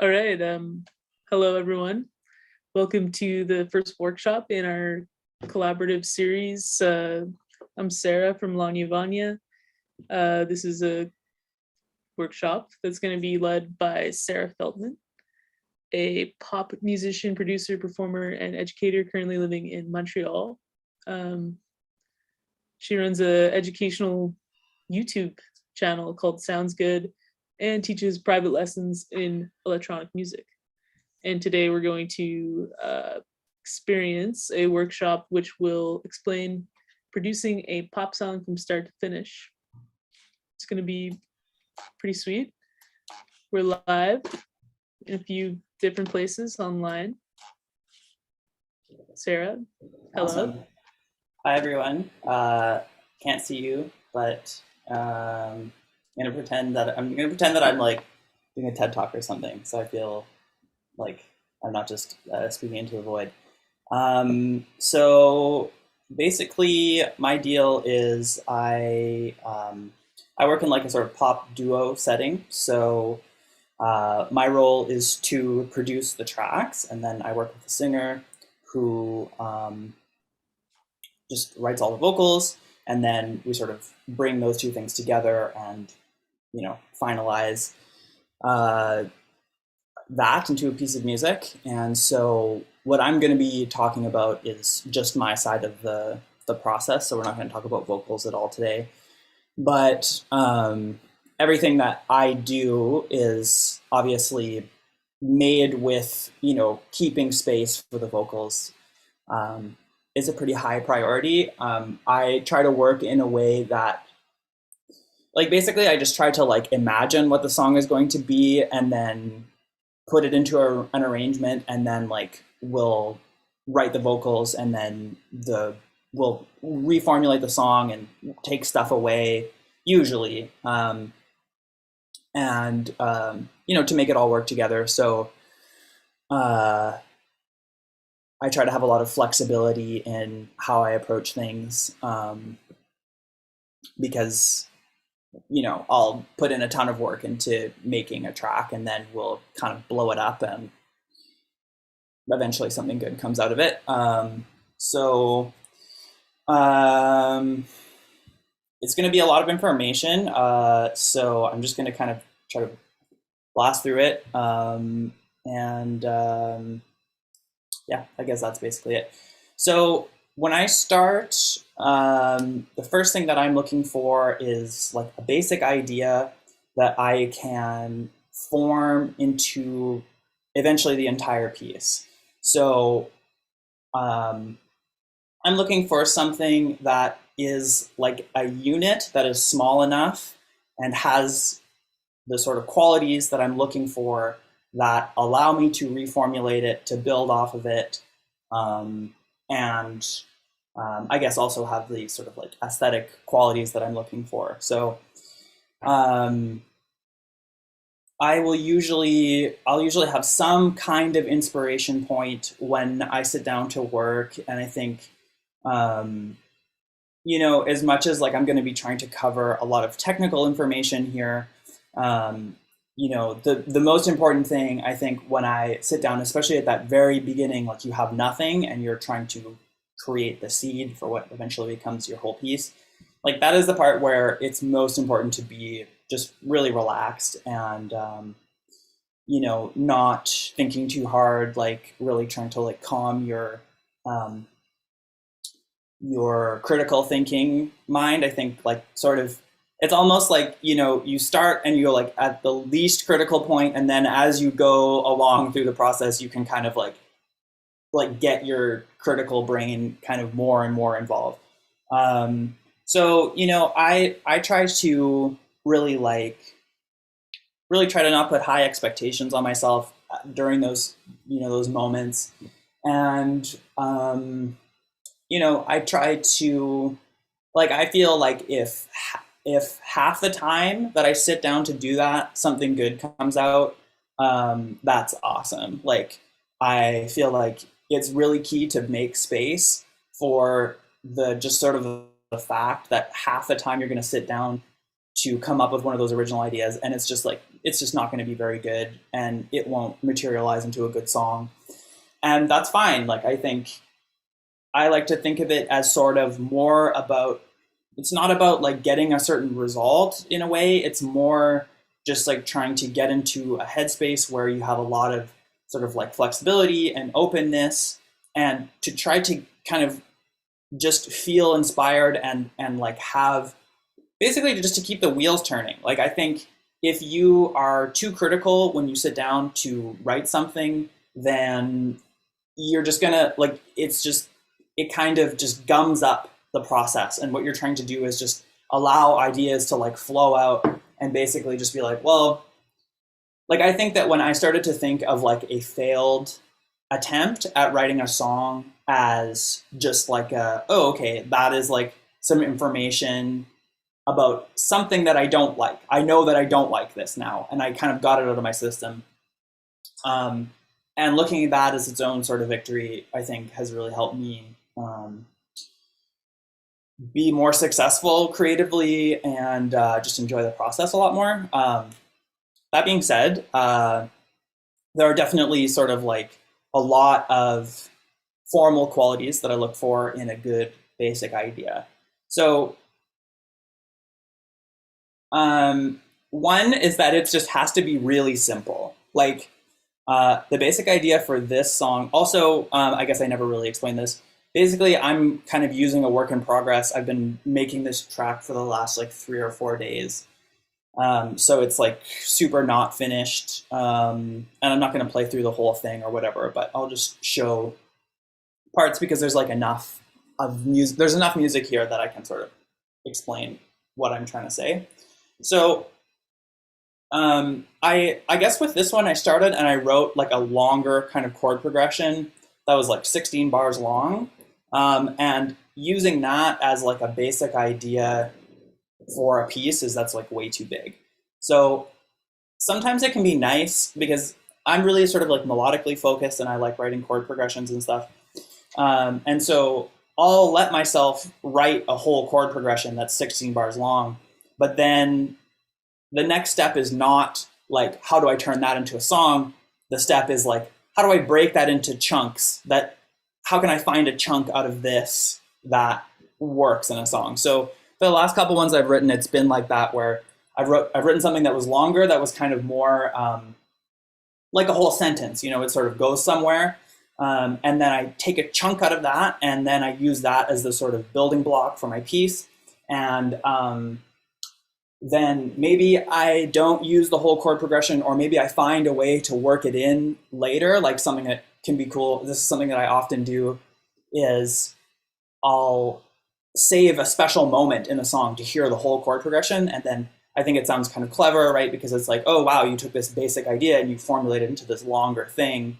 All right. Hello, everyone. Welcome to the first workshop in our collaborative series. I'm Sarah from La Vanya. This is a workshop that's going to be led by Sarah Feldman, a pop musician, producer, performer, and educator currently living in Montreal. She runs an educational YouTube channel called Sounds Good and teaches private lessons in electronic music. And today we're going to experience a workshop which will explain producing a pop song from start to finish. It's going to be pretty sweet. We're live in a few different places online. Sarah, hello. Awesome. Hi, everyone. Can't see you, but I'm gonna pretend that I'm like doing a TED talk or something, so I feel like I'm not just speaking into the void. So basically, my deal is I work in like a sort of pop duo setting. So my role is to produce the tracks, and then I work with the singer who just writes all the vocals, and then we sort of bring those two things together and finalize that into a piece of music. And so what I'm going to be talking about is just my side of the process. So we're not going to talk about vocals at all today, but everything that I do is obviously made with keeping space for the vocals. Is a pretty high priority. I try to work in a way that, like, basically I just try to like imagine what the song is going to be and then put it into an arrangement, and then like we'll write the vocals, and then we'll reformulate the song and take stuff away usually, and to make it all work together. So I try to have a lot of flexibility in how I approach things, because I'll put in a ton of work into making a track, and then we'll kind of blow it up, and eventually something good comes out of it. It's going to be a lot of information, so I'm just going to kind of try to blast through it, yeah, I guess that's basically it. So when I start, the first thing that I'm looking for is like a basic idea that I can form into eventually the entire piece. So I'm looking for something that is like a unit that is small enough and has the sort of qualities that I'm looking for that allow me to reformulate it, to build off of it, and I guess also have the sort of like aesthetic qualities that I'm looking for. So I'll usually have some kind of inspiration point when I sit down to work, and I think as much as like I'm going to be trying to cover a lot of technical information here, the most important thing, I think, when I sit down, especially at that very beginning, like you have nothing and you're trying to create the seed for what eventually becomes your whole piece, like that is the part where it's most important to be just really relaxed and not thinking too hard, like really trying to like calm your critical thinking mind. I think like sort of it's almost like you start and you're like at the least critical point, and then as you go along through the process you can kind of like get your critical brain kind of more and more involved. So I try to really try to not put high expectations on myself during those those moments, and I try to, like, I feel like if half the time that I sit down to do that, something good comes out, that's awesome. Like, I feel like it's really key to make space for the just sort of the fact that half the time you're going to sit down to come up with one of those original ideas, and it's just not going to be very good, and it won't materialize into a good song. And that's fine. Like, I think I like to think of it as sort of more about, it's not about like getting a certain result in a way. It's more just like trying to get into a headspace where you have a lot of sort of like flexibility and openness, and to try to kind of just feel inspired and like have basically just to keep the wheels turning. Like, I think if you are too critical when you sit down to write something, then you're just gonna like, it kind of just gums up the process. And what you're trying to do is just allow ideas to like flow out and basically just be like, well, like, I think that when I started to think of like a failed attempt at writing a song as just like oh, okay, that is like some information about something that I don't like. I know that I don't like this now, and I kind of got it out of my system. And looking at that as its own sort of victory, I think has really helped me be more successful creatively and just enjoy the process a lot more. That being said, there are definitely sort of like a lot of formal qualities that I look for in a good basic idea. So one is that it just has to be really simple. Like, the basic idea for this song, also, I guess I never really explained this. Basically, I'm kind of using a work in progress. I've been making this track for the last like 3 or 4 days. So it's like super not finished. And I'm not going to play through the whole thing or whatever, but I'll just show parts because there's like enough of music. There's enough music here that I can sort of explain what I'm trying to say. So I guess with this one, I started and I wrote like a longer kind of chord progression that was like 16 bars long. And using that as like a basic idea for a piece that's like way too big. So sometimes it can be nice because I'm really sort of like melodically focused and I like writing chord progressions and stuff. And so I'll let myself write a whole chord progression that's 16 bars long, but then the next step is not like, how do I turn that into a song? The step is like, how do I break that into chunks? How can I find a chunk out of this that works in a song? So for the last couple ones I've written, it's been like that, where I've written something that was longer, that was kind of more like a whole sentence, it sort of goes somewhere. And then I take a chunk out of that, and then I use that as the sort of building block for my piece. And then maybe I don't use the whole chord progression, or maybe I find a way to work it in later, like something that can be cool. This is something that I often do, is I'll save a special moment in the song to hear the whole chord progression, and then I think it sounds kind of clever, right? Because it's like, oh wow, you took this basic idea and you formulated it into this longer thing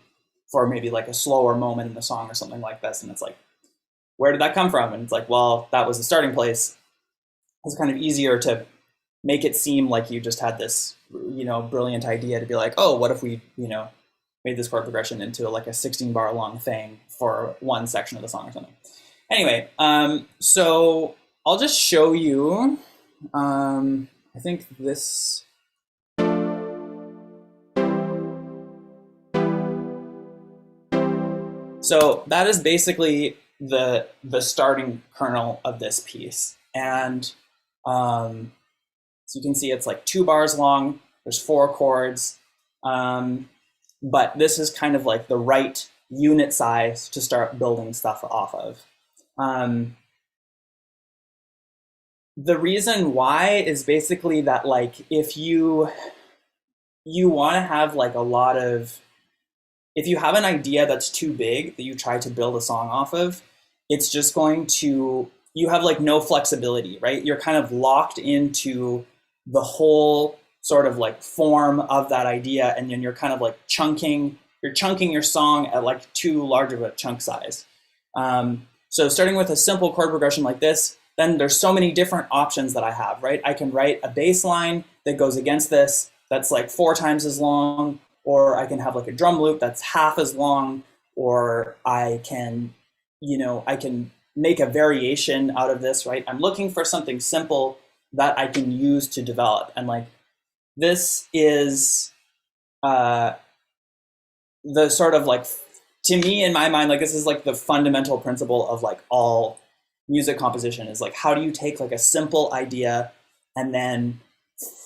for maybe like a slower moment in the song or something like this. And it's like, where did that come from? And it's like, well, that was the starting place. It's kind of easier to make it seem like you just had this, brilliant idea to be like, oh, what if we, made this chord progression into like a 16 bar long thing for one section of the song or something. Anyway, so I'll just show you, I think this. So that is basically the starting kernel of this piece. And so you can see it's like 2 bars long, there's 4 chords, but this is kind of like the right unit size to start building stuff off of. The reason why is basically that, like, if you want to have like a lot of, if you have an idea that's too big that you try to build a song off of, it's just going to, you have like no flexibility, right? You're kind of locked into the whole sort of like form of that idea, and then you're kind of like chunking your song at like too large of a chunk size. So starting with a simple chord progression like this, then there's so many different options that I have, right? I can write a bass line that goes against this, that's like 4 times as long, or I can have like a drum loop that's half as long, or I can, I can make a variation out of this, right? I'm looking for something simple that I can use to develop. And like, this is the sort of like, to me, in my mind, like this is like the fundamental principle of like all music composition is like, how do you take like a simple idea and then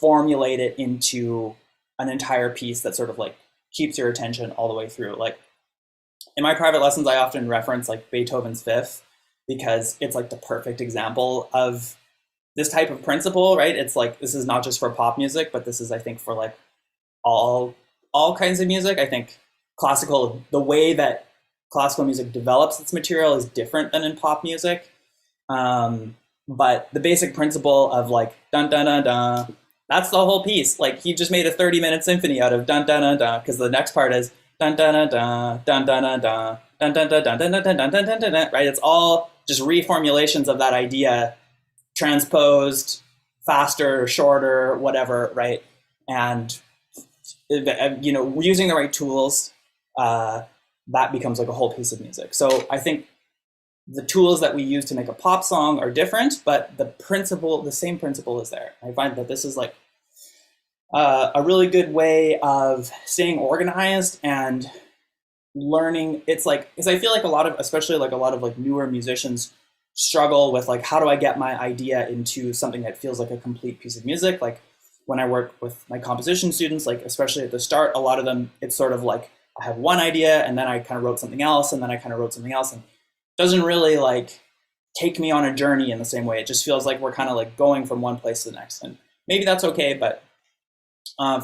formulate it into an entire piece that sort of like keeps your attention all the way through. Like in my private lessons, I often reference like Beethoven's Fifth because it's like the perfect example of this type of principle, right? It's like, this is not just for pop music, but this is, I think, for like all kinds of music. I think classical, the way that classical music develops its material is different than in pop music. But the basic principle of like dun dun dun dun, that's the whole piece. Like he just made a 30-minute symphony out of dun dun dun dun because the next part is dun dun dun dun dun dun dun dun dun dun dun dun dun dun dun dun dun dun, right? It's all just reformulations of that idea, transposed, faster, shorter, whatever, right? And you know, using the right tools, that becomes like a whole piece of music. So I think the tools that we use to make a pop song are different, but the principle, the same principle is there. I find that this is like a really good way of staying organized and learning. It's like, because I feel like a lot of, especially like a lot of like newer musicians struggle with like, how do I get my idea into something that feels like a complete piece of music? Like when I work with my composition students, like especially at the start, a lot of them, it's sort of like, I have one idea and then I kind of wrote something else and then I kind of wrote something else, and doesn't really like take me on a journey in the same way. It just feels like we're kind of like going from one place to the next. And maybe that's okay, but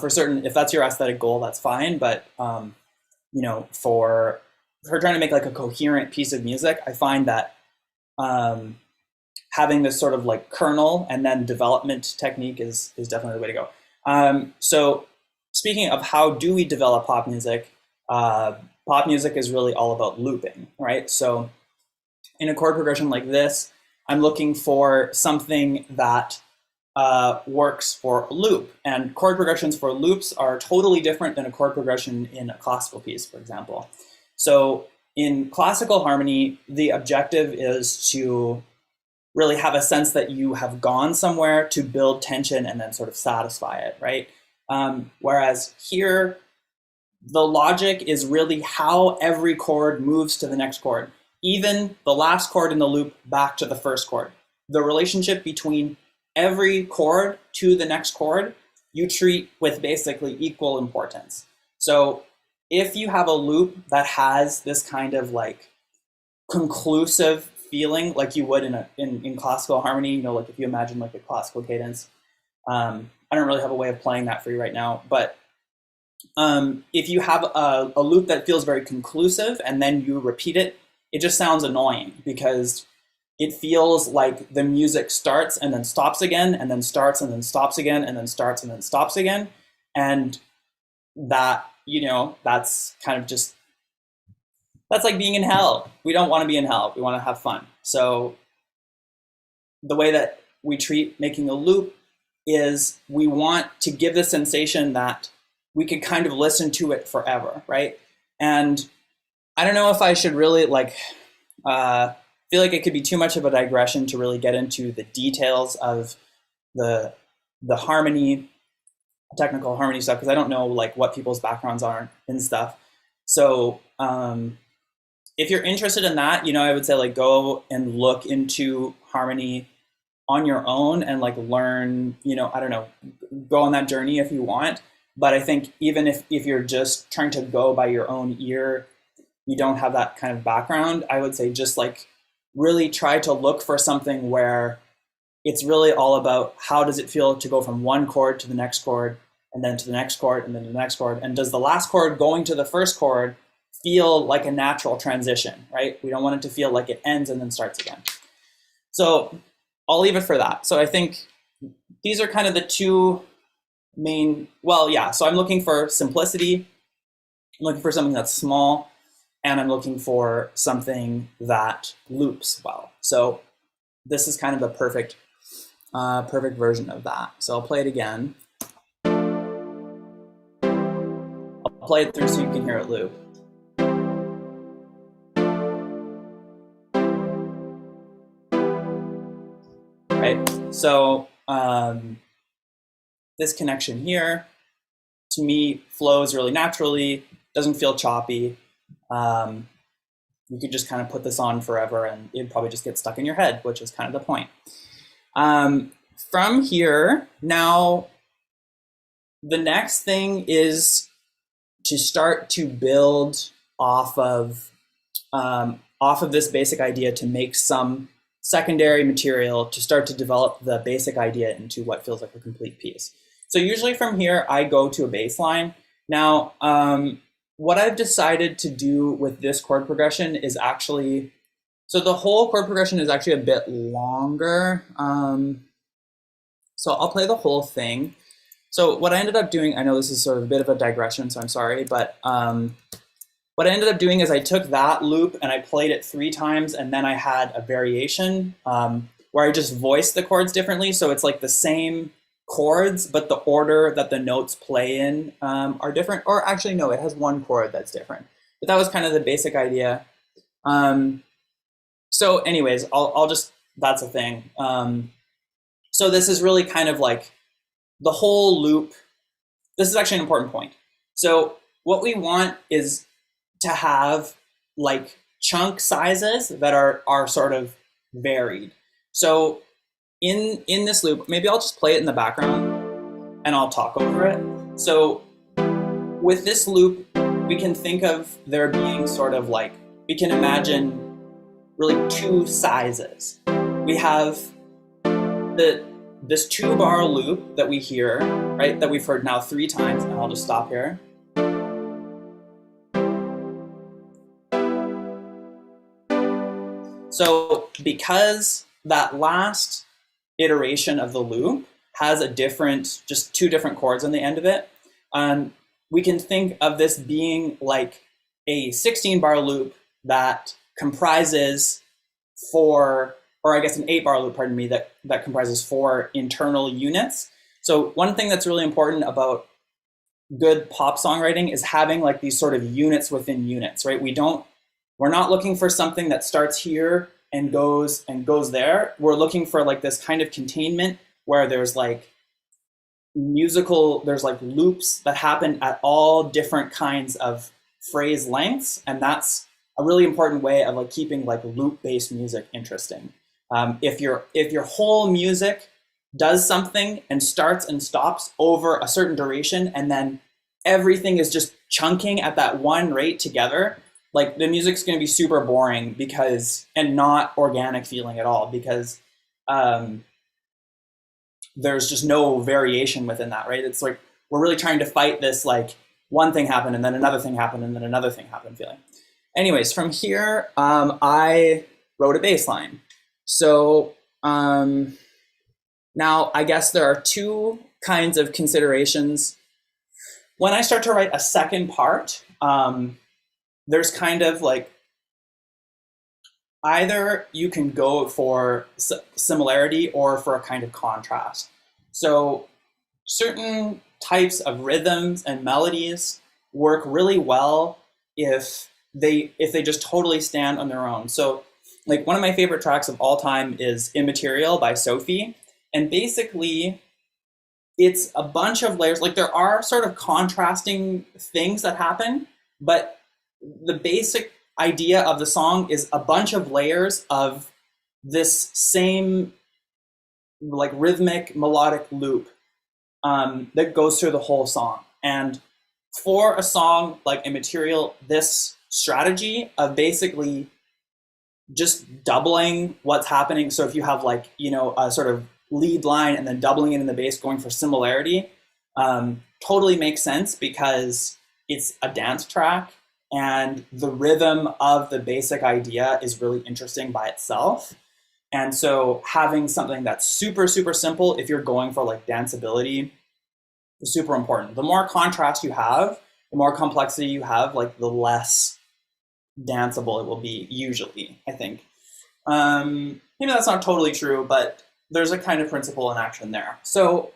for certain, if that's your aesthetic goal, that's fine. But you know, for trying to make like a coherent piece of music, I find that having this sort of like kernel and then development technique is definitely the way to go. So speaking of how do we develop pop music is really all about looping, right? So in a chord progression like this, I'm looking for something that works for a loop. And chord progressions for loops are totally different than a chord progression in a classical piece, for example. So in classical harmony, the objective is to really have a sense that you have gone somewhere to build tension and then sort of satisfy it, right? Whereas here, the logic is really how every chord moves to the next chord, even the last chord in the loop back to the first chord. The relationship between every chord to the next chord, you treat with basically equal importance. So if you have a loop that has this kind of like conclusive feeling, like you would in classical harmony, you know, like if you imagine like a classical cadence, I don't really have a way of playing that for you right now, but if you have a loop that feels very conclusive and then you repeat it, it just sounds annoying because it feels like the music starts and then stops again and then starts and then stops again and then starts and then stops again. And that, you know, that's kind of just, that's like being in hell. We don't want to be in hell. We want to have fun. So the way that we treat making a loop is we want to give the sensation that we could kind of listen to it forever, right? And I don't know if I should really like, feel like it could be too much of a digression to really get into the details of the harmony, technical harmony stuff, because I don't know like what people's backgrounds are and stuff. So if you're interested in that, you know, I would say like go and look into harmony on your own and like learn, you know, I don't know, go on that journey if you want. But I think even if you're just trying to go by your own ear, you don't have that kind of background, I would say just like really try to look for something where it's really all about how does it feel to go from one chord to the next chord and then to the next chord and then to the next chord. And does the last chord going to the first chord feel like a natural transition, right? We don't want it to feel like it ends and then starts again. So I'll leave it for that. So I think these are kind of the two main, well, yeah. So I'm looking for simplicity. I'm looking for something that's small, and I'm looking for something that loops well. So this is kind of the perfect version of that. So I'll play it again. I'll play it through so you can hear it loop. Right? So this connection here, to me, flows really naturally, doesn't feel choppy. You could just kind of put this on forever and it'd probably just get stuck in your head, which is kind of the point. From here, now, the next thing is to start to build off of this basic idea to make some secondary material to start to develop the basic idea into what feels like a complete piece. So usually from here, I go to a bass line. Now, what I've decided to do with this chord progression is actually, so the whole chord progression is actually a bit longer. So I'll play the whole thing. So what I ended up doing, I know this is sort of a bit of a digression, so I'm sorry, but what I ended up doing is I took that loop and I played it 3 times, and then I had a variation where I just voiced the chords differently. So it's like the same chords, but the order that the notes play in are different. Or actually, no, it has one chord that's different. But that was kind of the basic idea. So anyways, I'll just, that's a thing. So this is really kind of like the whole loop. This is actually an important point. So what we want is to have like chunk sizes that are sort of varied. So in this loop, maybe I'll just play it in the background and I'll talk over it. So with this loop, we can think of there being sort of like, we can imagine really 2 sizes. We have this 2-bar loop that we hear, right, that we've heard now 3 times, and I'll just stop here. So because that last iteration of the loop has a different, just 2 different chords on the end of it, we can think of this being like a 16-bar loop that comprises 4, or I guess an 8-bar loop, pardon me, that comprises 4 internal units. So one thing that's really important about good pop songwriting is having like these sort of units within units, right? We're not looking for something that starts here and goes there. We're looking for like this kind of containment where there's like there's like loops that happen at all different kinds of phrase lengths. And that's a really important way of like keeping like loop-based music interesting. If your whole music does something and starts and stops over a certain duration, and then everything is just chunking at that one rate together, like the music's going to be super boring and not organic feeling at all, because there's just no variation within that, right? It's like we're really trying to fight this like one thing happened and then another thing happened and then another thing happened feeling. Anyways, from here, I wrote a bass line. So now I guess there are 2 kinds of considerations. When I start to write a second part, there's kind of like, either you can go for similarity or for a kind of contrast. So certain types of rhythms and melodies work really well if they just totally stand on their own. So like one of my favorite tracks of all time is Immaterial by Sophie. And basically it's a bunch of layers. Like there are sort of contrasting things that happen, but the basic idea of the song is a bunch of layers of this same like rhythmic melodic loop that goes through the whole song. And for a song like Immaterial, this strategy of basically just doubling what's happening. So if you have like, you know, a sort of lead line and then doubling it in the bass, going for similarity, totally makes sense because it's a dance track and the rhythm of the basic idea is really interesting by itself. And so having something that's super, super simple, if you're going for like danceability, is super important. The more contrast you have, the more complexity you have, like the less danceable it will be usually, I think. Maybe that's not totally true, but there's a kind of principle in action there. So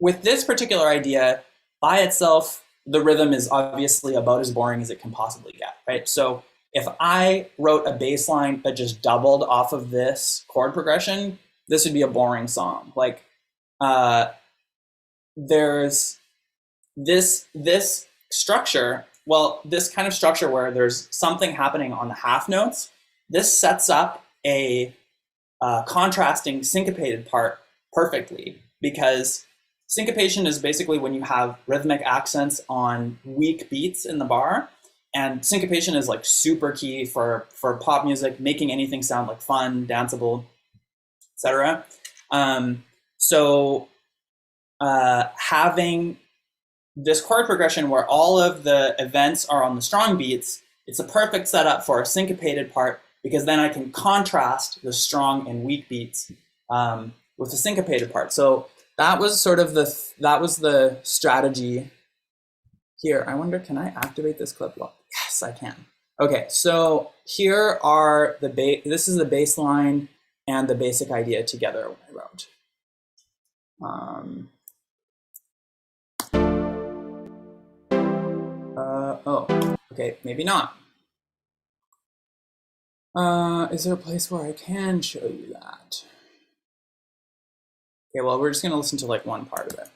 with this particular idea, by itself, the rhythm is obviously about as boring as it can possibly get, right? So if I wrote a bass line that just doubled off of this chord progression this would be a boring song. Like there's this structure, well, this kind of structure where there's something happening on the half notes. This sets up a contrasting syncopated part perfectly, because syncopation is basically when you have rhythmic accents on weak beats in the bar, and syncopation is like super key for pop music, making anything sound like fun, danceable, etc. So having this chord progression where all of the events are on the strong beats, it's a perfect setup for a syncopated part, because then I can contrast the strong and weak beats with the syncopated part. So that was sort of the strategy here. I wonder, can I activate this clip? Well, yes, I can. Okay, so here are this is the bass line and the basic idea together when I wrote. Oh, okay, maybe not. Is there a place where I can show you that? Okay, well, we're just gonna listen to like one part of it.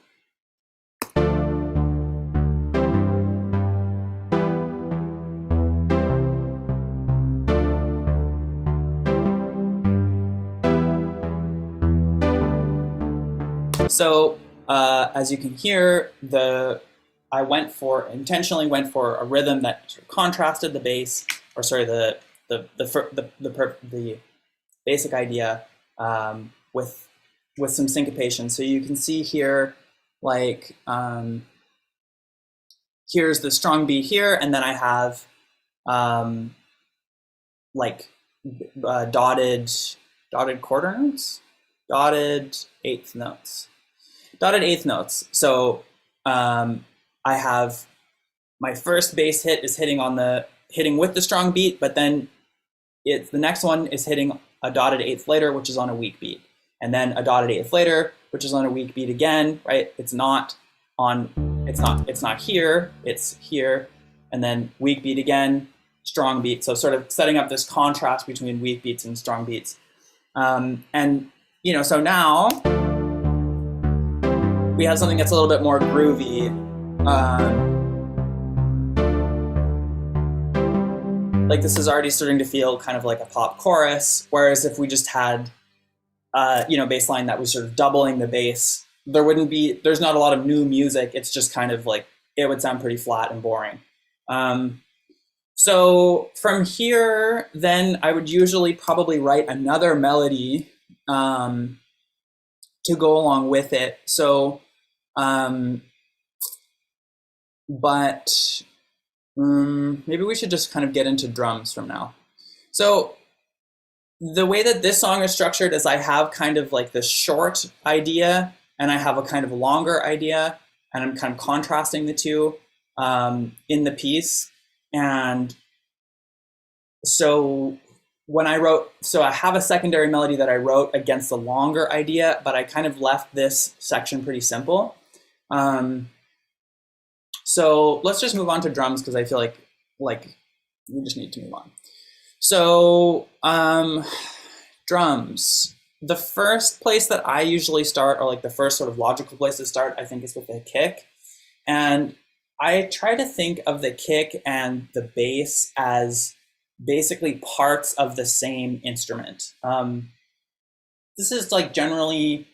So as you can hear, I intentionally went for a rhythm that sort of contrasted the bass, or sorry, the basic idea with some syncopation. So you can see here, like here's the strong beat here, and then I have like dotted quarter notes, dotted eighth notes. So I have my first bass hit is hitting with the strong beat, but then the next one is hitting a dotted eighth later, which is on a weak beat, and then a dotted eighth later, which is on a weak beat again, right? It's not here, it's here, and then weak beat again, strong beat. So sort of setting up this contrast between weak beats and strong beats. And so now we have something that's a little bit more groovy. Like this is already starting to feel kind of like a pop chorus, whereas if we just had, bass line that was sort of doubling the bass, there's not a lot of new music. It's just kind of like, it would sound pretty flat and boring. So from here, then I would usually probably write another melody to go along with it. So, maybe we should just kind of get into drums from now. So the way that this song is structured is I have kind of like this short idea and I have a kind of longer idea, and I'm kind of contrasting the two in the piece. And so I have a secondary melody that I wrote against the longer idea, but I kind of left this section pretty simple. So let's just move on to drums, because I feel like we just need to move on. So drums. The first place that I usually start, or like the first sort of logical place to start, I think is with the kick. And I try to think of the kick and the bass as basically parts of the same instrument. This is like generally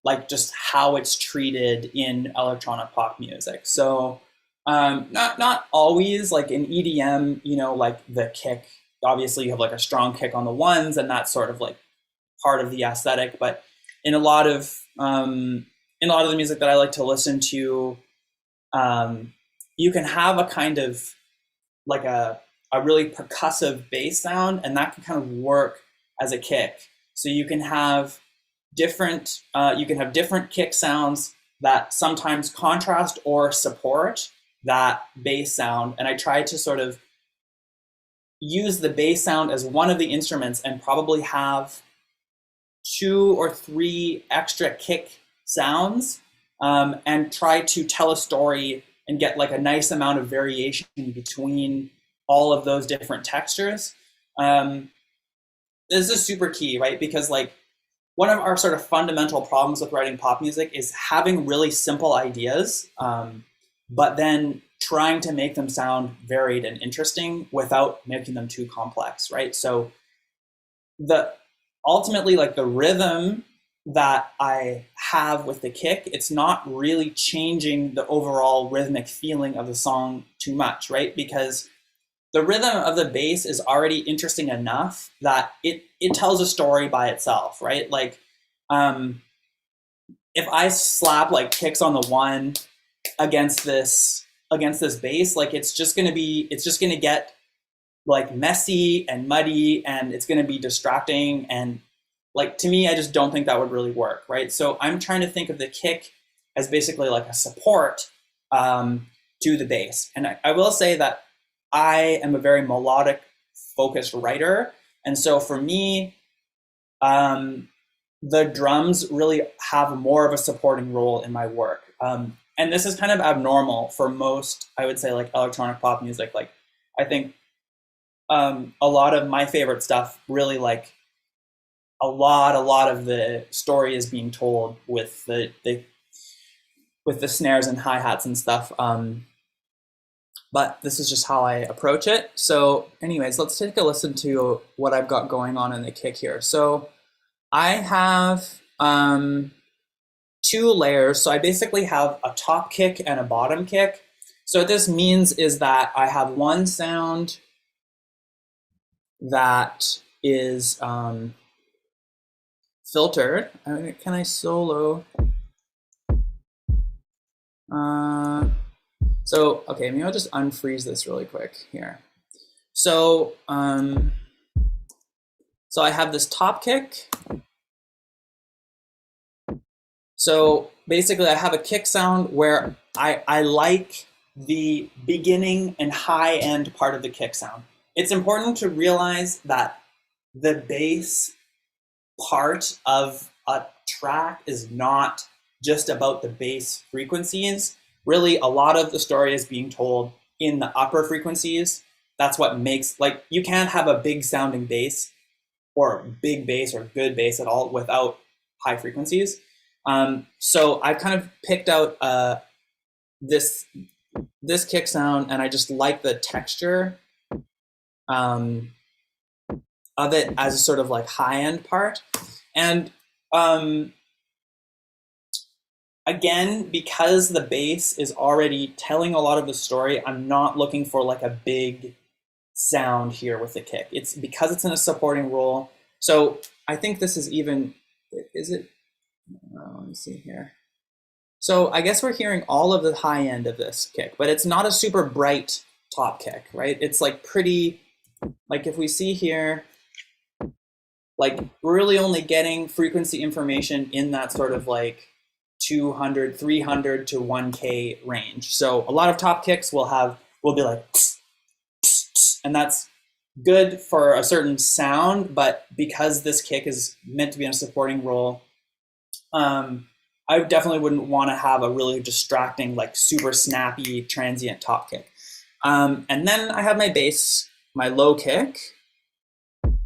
like just how it's treated in electronic pop music. So not always, like in EDM, like the kick, obviously you have like a strong kick on the ones, and that's sort of like part of the aesthetic. But in a lot of the music that I like to listen to, you can have a kind of like a really percussive bass sound, and that can kind of work as a kick. So you can have different kick sounds that sometimes contrast or support that bass sound. And I try to sort of use the bass sound as one of the instruments and probably have 2 or 3 extra kick sounds, and try to tell a story and get like a nice amount of variation between all of those different textures. This is super key, right? Because like one of our sort of fundamental problems with writing pop music is having really simple ideas, but then trying to make them sound varied and interesting without making them too complex, right? So ultimately, like the rhythm that I have with the kick, it's not really changing the overall rhythmic feeling of the song too much, right? Because the rhythm of the bass is already interesting enough that it tells a story by itself, right? Like, if I slap like kicks on the one against this bass, like it's just gonna get like messy and muddy, and it's gonna be distracting, and like to me, I just don't think that would really work, right? So I'm trying to think of the kick as basically like a support to the bass, and I will say that I am a very melodic focused writer. And so for me, the drums really have more of a supporting role in my work. And this is kind of abnormal for most, I would say, like electronic pop music. Like, I think a lot of my favorite stuff really like a lot of the story is being told with the snares and hi-hats and stuff. But this is just how I approach it. So anyways, let's take a listen to what I've got going on in the kick here. So I have 2 layers. So I basically have a top kick and a bottom kick. So what this means is that I have one sound that is filtered. Can I solo? So, okay, maybe I'll just unfreeze this really quick here. So, so I have this top kick. So basically I have a kick sound where I like the beginning and high end part of the kick sound. It's important to realize that the bass part of a track is not just about the bass frequencies. Really, a lot of the story is being told in the upper frequencies. That's what makes, like, you can't have a big sounding bass or big bass or good bass at all without high frequencies. So I kind of picked out this kick sound, and I just like the texture of it as a sort of like high end part. And again, because the bass is already telling a lot of the story, I'm not looking for like a big sound here with the kick. It's because it's in a supporting role. So I think this is even, is it? Let me see here. So I guess we're hearing all of the high end of this kick, but it's not a super bright top kick, right? It's like pretty, like if we see here, like we're really only getting frequency information in that sort of like 200, 300 to 1K range. So a lot of top kicks will be like, and that's good for a certain sound, but because this kick is meant to be in a supporting role, I definitely wouldn't want to have a really distracting, like super snappy, transient top kick. And then I have my bass, my low kick,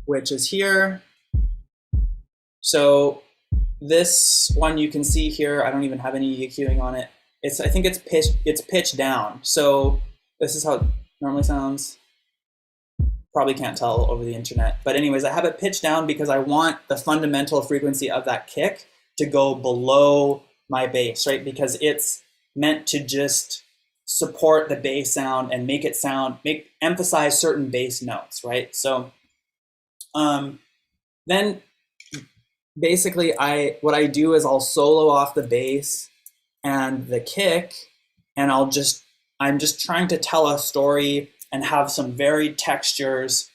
which is here. So this one you can see here, I don't even have any EQing on it. I think it's pitched down. So this is how it normally sounds. Probably can't tell over the internet. But anyways, I have it pitched down because I want the fundamental frequency of that kick to go below my bass, right? Because it's meant to just support the bass sound and make it emphasize certain bass notes, right? So then basically what I do is I'll solo off the bass and the kick, and I'm just trying to tell a story and have some varied textures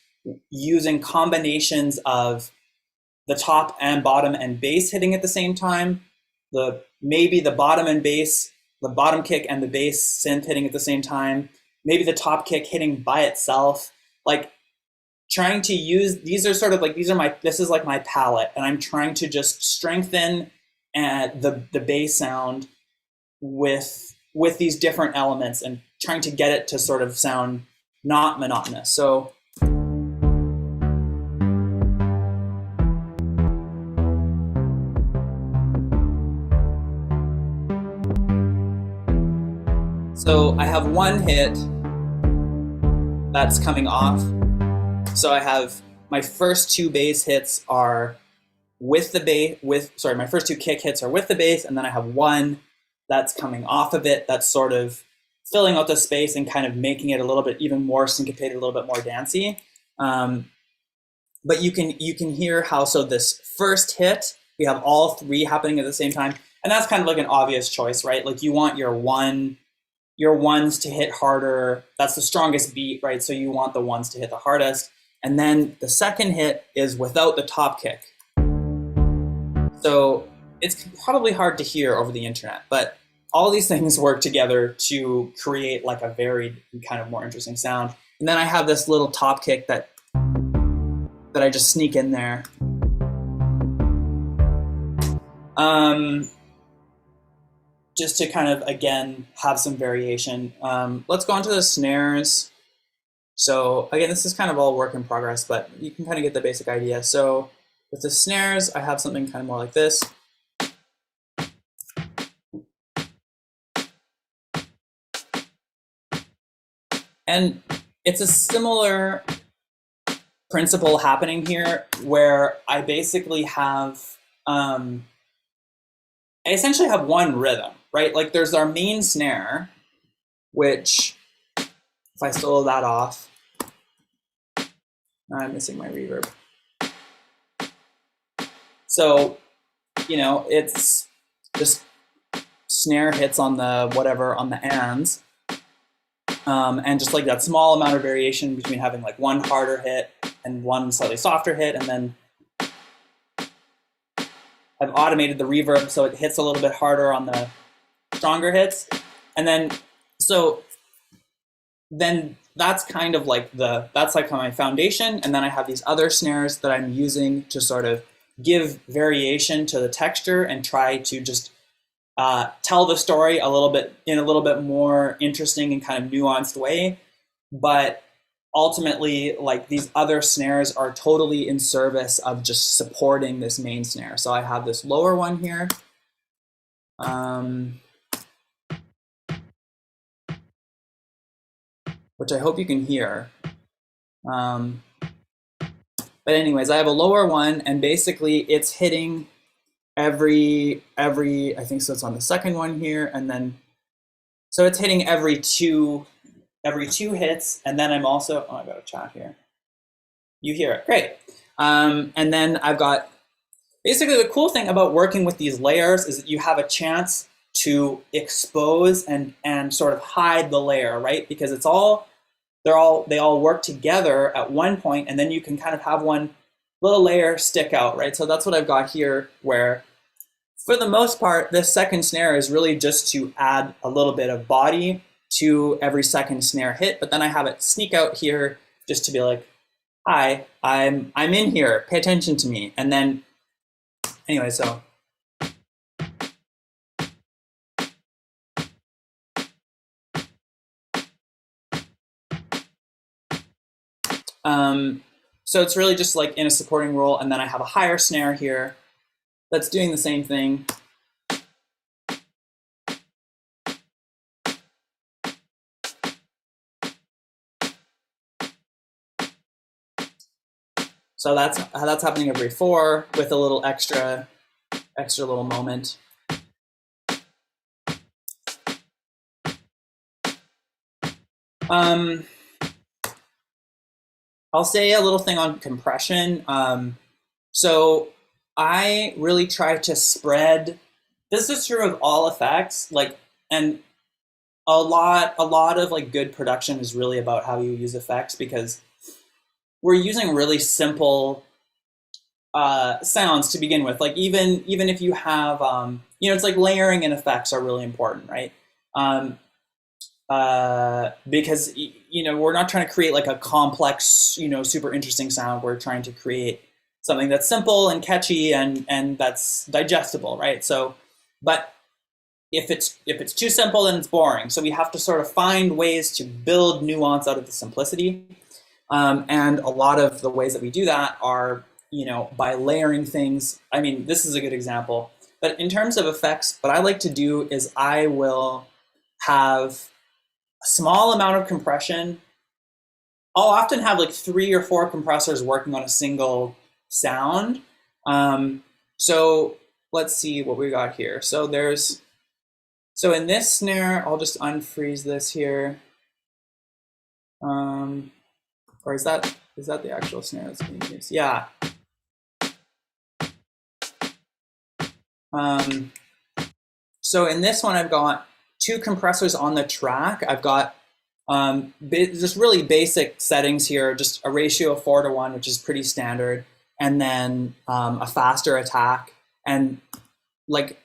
using combinations of the top and bottom and bass hitting at the same time, maybe the bottom and bass, the bottom kick and the bass synth hitting at the same time, maybe the top kick hitting by itself, like trying to use, this is like my palette, and I'm trying to just strengthen the bass sound with these different elements and trying to get it to sort of sound not monotonous. So So I have one hit that's coming off. So I have my first two bass hits are with the bass, my first two kick hits are with the bass, and then I have one that's coming off of it that's sort of filling out the space and kind of making it a little bit even more syncopated, a little bit more dancey. But you can hear how, so this first hit, we have all three happening at the same time, and that's kind of like an obvious choice, right? Like you want your ones to hit harder. That's the strongest beat, right? So you want the ones to hit the hardest. And then the second hit is without the top kick. So it's probably hard to hear over the internet, but all these things work together to create like a varied and kind of more interesting sound. And then I have this little top kick that I just sneak in there. Just to kind of, again, have some variation. Let's go on to the snares. So again, this is kind of all work in progress, but you can kind of get the basic idea. So with the snares, I have something kind of more like this. And it's a similar principle happening here where I basically have, I essentially have one rhythm, right? Like there's our main snare, which if I solo that off, I'm missing my reverb. So, you know, it's just snare hits on the whatever, on the ands. And just like that small amount of variation between having like one harder hit and one slightly softer hit, and then I've automated the reverb so it hits a little bit harder on the stronger hits. And then, so then that's kind of like that's like my foundation. And then I have these other snares that I'm using to sort of give variation to the texture and try to just tell the story a little bit more interesting and kind of nuanced way. But ultimately, like these other snares are totally in service of just supporting this main snare. So I have this lower one here. Which I hope you can hear. But anyways, I have a lower one, and basically it's hitting every I think so. It's on the second one here, and then so it's hitting every two hits, and then I'm also I got a chat here. You hear it, great. And then I've got basically the cool thing about working with these layers is that you have a chance to expose and sort of hide the layer, right? Because they all work together at one point, and then you can kind of have one little layer stick out, right? So that's what I've got here, where for the most part, this second snare is really just to add a little bit of body to every second snare hit, but then I have it sneak out here just to be like, hi, I'm in here, pay attention to me. And then, anyway, so. So it's really just like in a supporting role, and then I have a higher snare here that's doing the same thing. So that's happening every four with a little extra little moment. I'll say a little thing on compression. So I really try to spread. This is true of all effects, like, and a lot of like good production is really about how you use effects, because we're using really simple sounds to begin with. Like even if you have, it's like layering and effects are really important, right? Because we're not trying to create like a complex, super interesting sound. We're trying to create something that's simple and catchy and that's digestible, right? So, but if it's too simple, then it's boring. So we have to sort of find ways to build nuance out of the simplicity. And a lot of the ways that we do that are, by layering things. I mean, this is a good example. But in terms of effects, what I like to do is I will have small amount of compression. I'll often have like 3 or 4 compressors working on a single sound. So let's see what we got here. So in this snare, I'll just unfreeze this here. Or is that the actual snare that's being used? Yeah. So in this one, I've got 2 compressors on the track. I've got just really basic settings here, just a ratio of 4:1, which is pretty standard, and then a faster attack, and like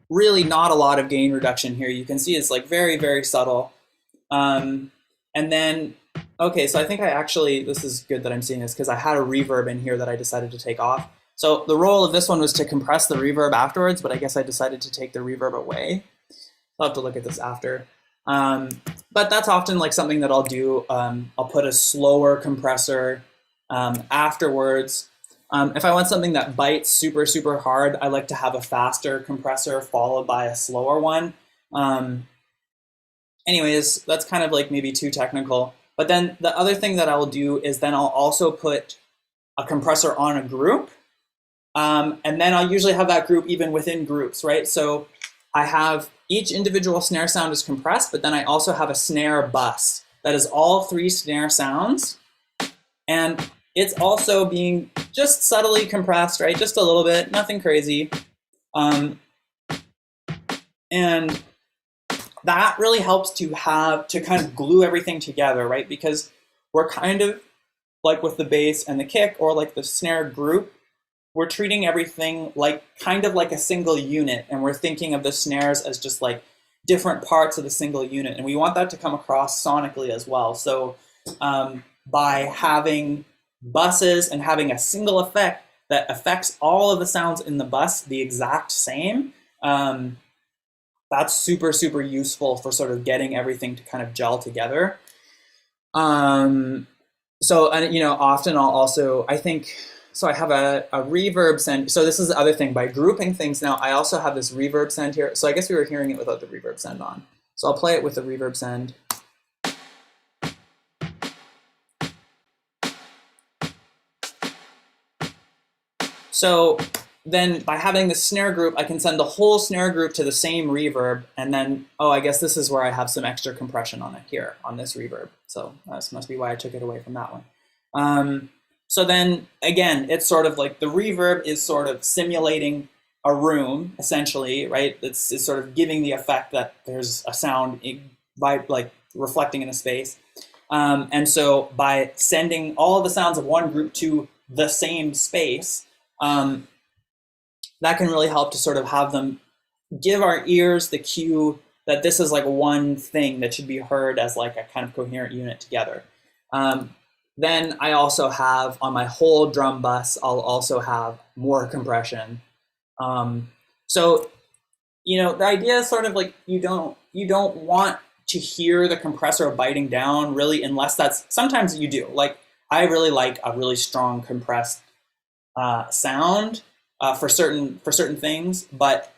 really not a lot of gain reduction here. You can see it's like very, very subtle. And then, okay, so I think this is good that I'm seeing this because I had a reverb in here that I decided to take off. So the role of this one was to compress the reverb afterwards, but I guess I decided to take the reverb away. I'll have to look at this after. But that's often like something that I'll do. I'll put a slower compressor afterwards. If I want something that bites super, super hard, I like to have a faster compressor followed by a slower one. Anyways, that's kind of like maybe too technical. But then the other thing that I'll do is then I'll also put a compressor on a group. And then I'll usually have that group even within groups, right? So I have each individual snare sound is compressed, but then I also have a snare bus that is all 3 snare sounds. And it's also being just subtly compressed, right? Just a little bit, nothing crazy. And that really helps to kind of glue everything together, right? Because we're kind of like with the bass and the kick or like the snare group, we're treating everything like kind of like a single unit, and we're thinking of the snares as just like different parts of the single unit, and we want that to come across sonically as well. So by having buses and having a single effect that affects all of the sounds in the bus the exact same, that's super, super useful for sort of getting everything to kind of gel together. So, and often I'll also, so I have a reverb send. So this is the other thing, by grouping things now, I also have this reverb send here. So I guess we were hearing it without the reverb send on. So I'll play it with the reverb send. So then by having the snare group, I can send the whole snare group to the same reverb. And then, oh, I guess this is where I have some extra compression on it here on this reverb. So that must be why I took it away from that one. So then again, it's sort of like the reverb is sort of simulating a room, essentially, right? It's sort of giving the effect that there's a sound like reflecting in a space. And so by sending all of the sounds of one group to the same space, that can really help to sort of have them give our ears the cue that this is like one thing that should be heard as like a kind of coherent unit together. Then I also have on my whole drum bus, I'll also have more compression. So, the idea is sort of like you don't want to hear the compressor biting down really, unless sometimes you do. Like I really like a really strong compressed sound for certain things, but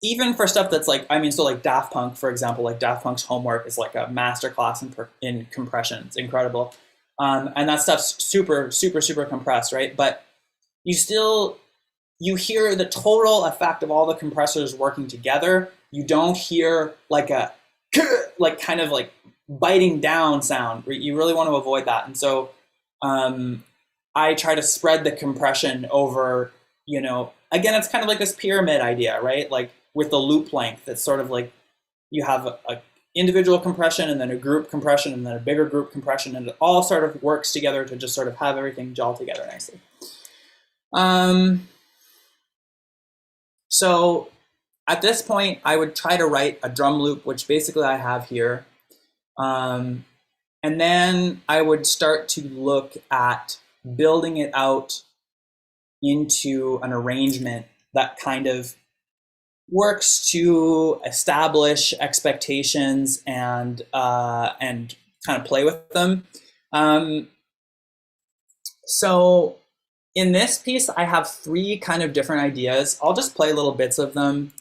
even for stuff that's like, so like Daft Punk, for example, like Daft Punk's Homework is like a masterclass in compression. It's incredible. And that stuff's super, super, super compressed, right? But you hear the total effect of all the compressors working together. You don't hear like a, like kind of like biting down sound. You really want to avoid that. And so I try to spread the compression over, again, it's kind of like this pyramid idea, right? Like with the loop length, it's sort of like you have a individual compression and then a group compression and then a bigger group compression, and it all sort of works together to just sort of have everything gel together nicely. So at this point, I would try to write a drum loop, which basically I have here. And then I would start to look at building it out into an arrangement that kind of works to establish expectations and kind of play with them. So in this piece, I have 3 kind of different ideas. I'll just play little bits of them.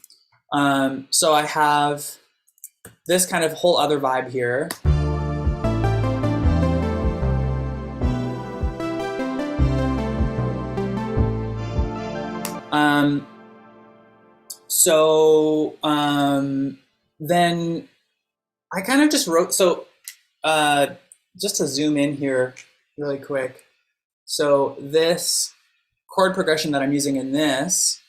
So I have this kind of whole other vibe here. Then I kind of just wrote, just to zoom in here really quick. So this chord progression that I'm using in this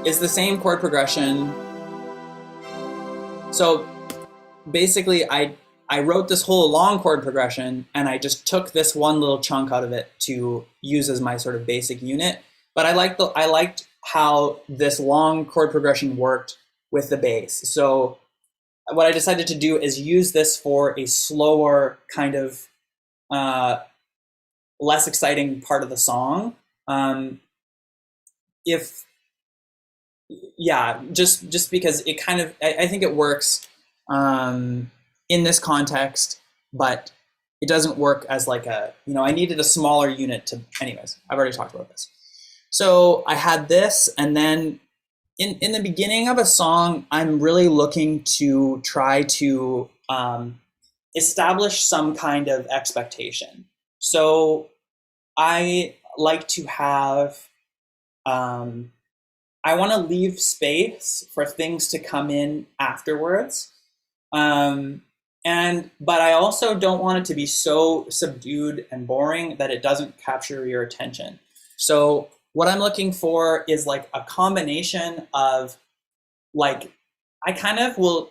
is the same chord progression. So basically I wrote this whole long chord progression and I just took this one little chunk out of it to use as my sort of basic unit. But I liked how this long chord progression worked with the bass. So what I decided to do is use this for a slower kind of less exciting part of the song. Just because it kind of, I think it works in this context, but it doesn't work as like a, I needed a smaller unit to, anyways, I've already talked about this. So I had this, and then in the beginning of a song, I'm really looking to try to establish some kind of expectation. So I like to have, I want to leave space for things to come in afterwards. But I also don't want it to be so subdued and boring that it doesn't capture your attention. So what I'm looking for is like a combination of, like, I kind of will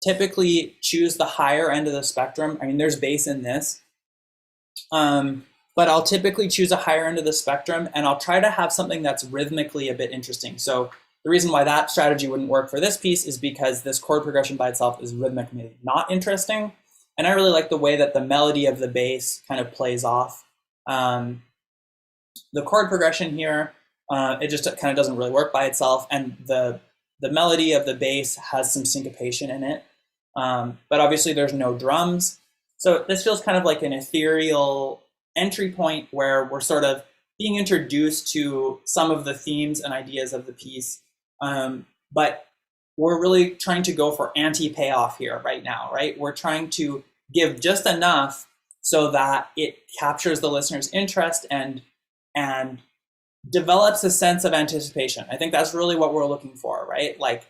typically choose the higher end of the spectrum. I mean, there's bass in this, but I'll typically choose a higher end of the spectrum, and I'll try to have something that's rhythmically a bit interesting. So the reason why that strategy wouldn't work for this piece is because this chord progression by itself is rhythmically not interesting. And I really like the way that the melody of the bass kind of plays off the chord progression here. It just kind of doesn't really work by itself. And the melody of the bass has some syncopation in it. But obviously there's no drums. So this feels kind of like an ethereal entry point where we're sort of being introduced to some of the themes and ideas of the piece. But we're really trying to go for anti-payoff here right now, right? We're trying to give just enough so that it captures the listener's interest and develops a sense of anticipation. I think that's really what we're looking for, right? Like,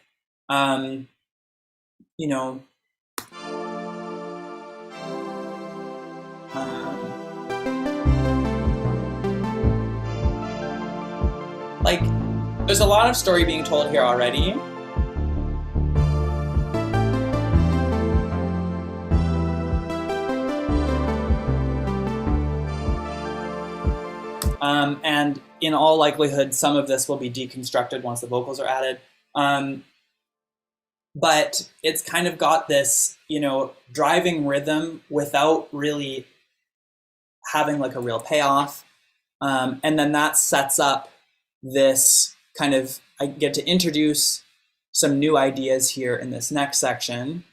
like, there's a lot of story being told here already. And in all likelihood, some of this will be deconstructed once the vocals are added. But it's kind of got this, driving rhythm without really having like a real payoff. And then that sets up this kind of, I get to introduce some new ideas here in this next section.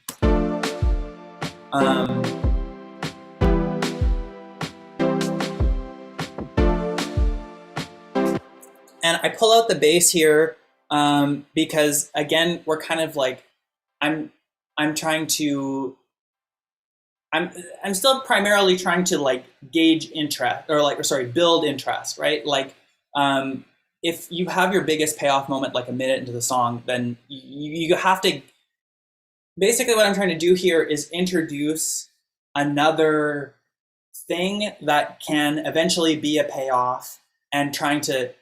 And I pull out the bass here because, again, we're kind of like, I'm still primarily trying to like gauge interest build interest, right? Like, if you have your biggest payoff moment like a minute into the song, then you have to, basically what I'm trying to do here is introduce another thing that can eventually be a payoff, and trying to,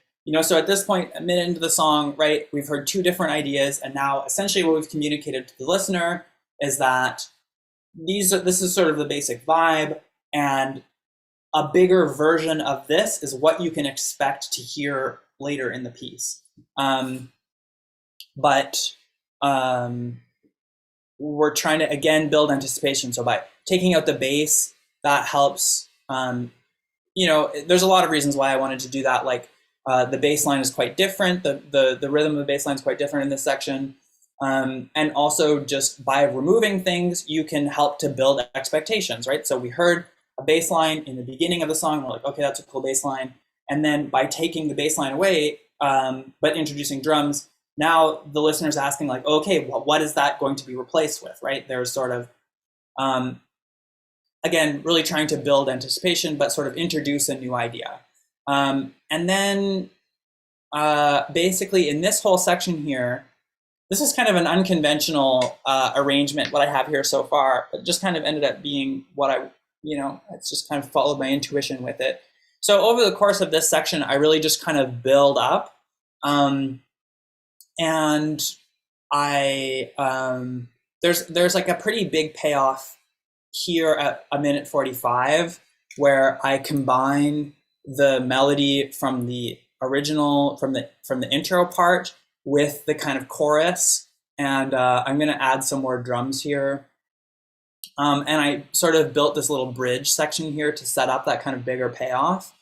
so at this point, a minute into the song, right, we've heard two different ideas, and now essentially what we've communicated to the listener is that this is sort of the basic vibe, and a bigger version of this is what you can expect to hear later in the piece. But we're trying to, again, build anticipation. So by taking out the bass, that helps. There's a lot of reasons why I wanted to do that. Like, the bass line is quite different. The rhythm of the bass line is quite different in this section. And also, just by removing things, you can help to build expectations, right? So we heard a bass line in the beginning of the song. We're like, okay, that's a cool bass line. And then by taking the bass line away, but introducing drums, now the listener's asking like, okay, well, what is that going to be replaced with, right? There's sort of, again, really trying to build anticipation, but sort of introduce a new idea. And then basically in this whole section here, this is kind of an unconventional arrangement, what I have here so far, but just kind of ended up being what I, it's just kind of followed my intuition with it. So over the course of this section, I really just kind of build up. And I, there's like a pretty big payoff here at 1:45, where I combine the melody from the original, from the intro part with the kind of chorus, and I'm going to add some more drums here. And I sort of built this little bridge section here to set up that kind of bigger payoff.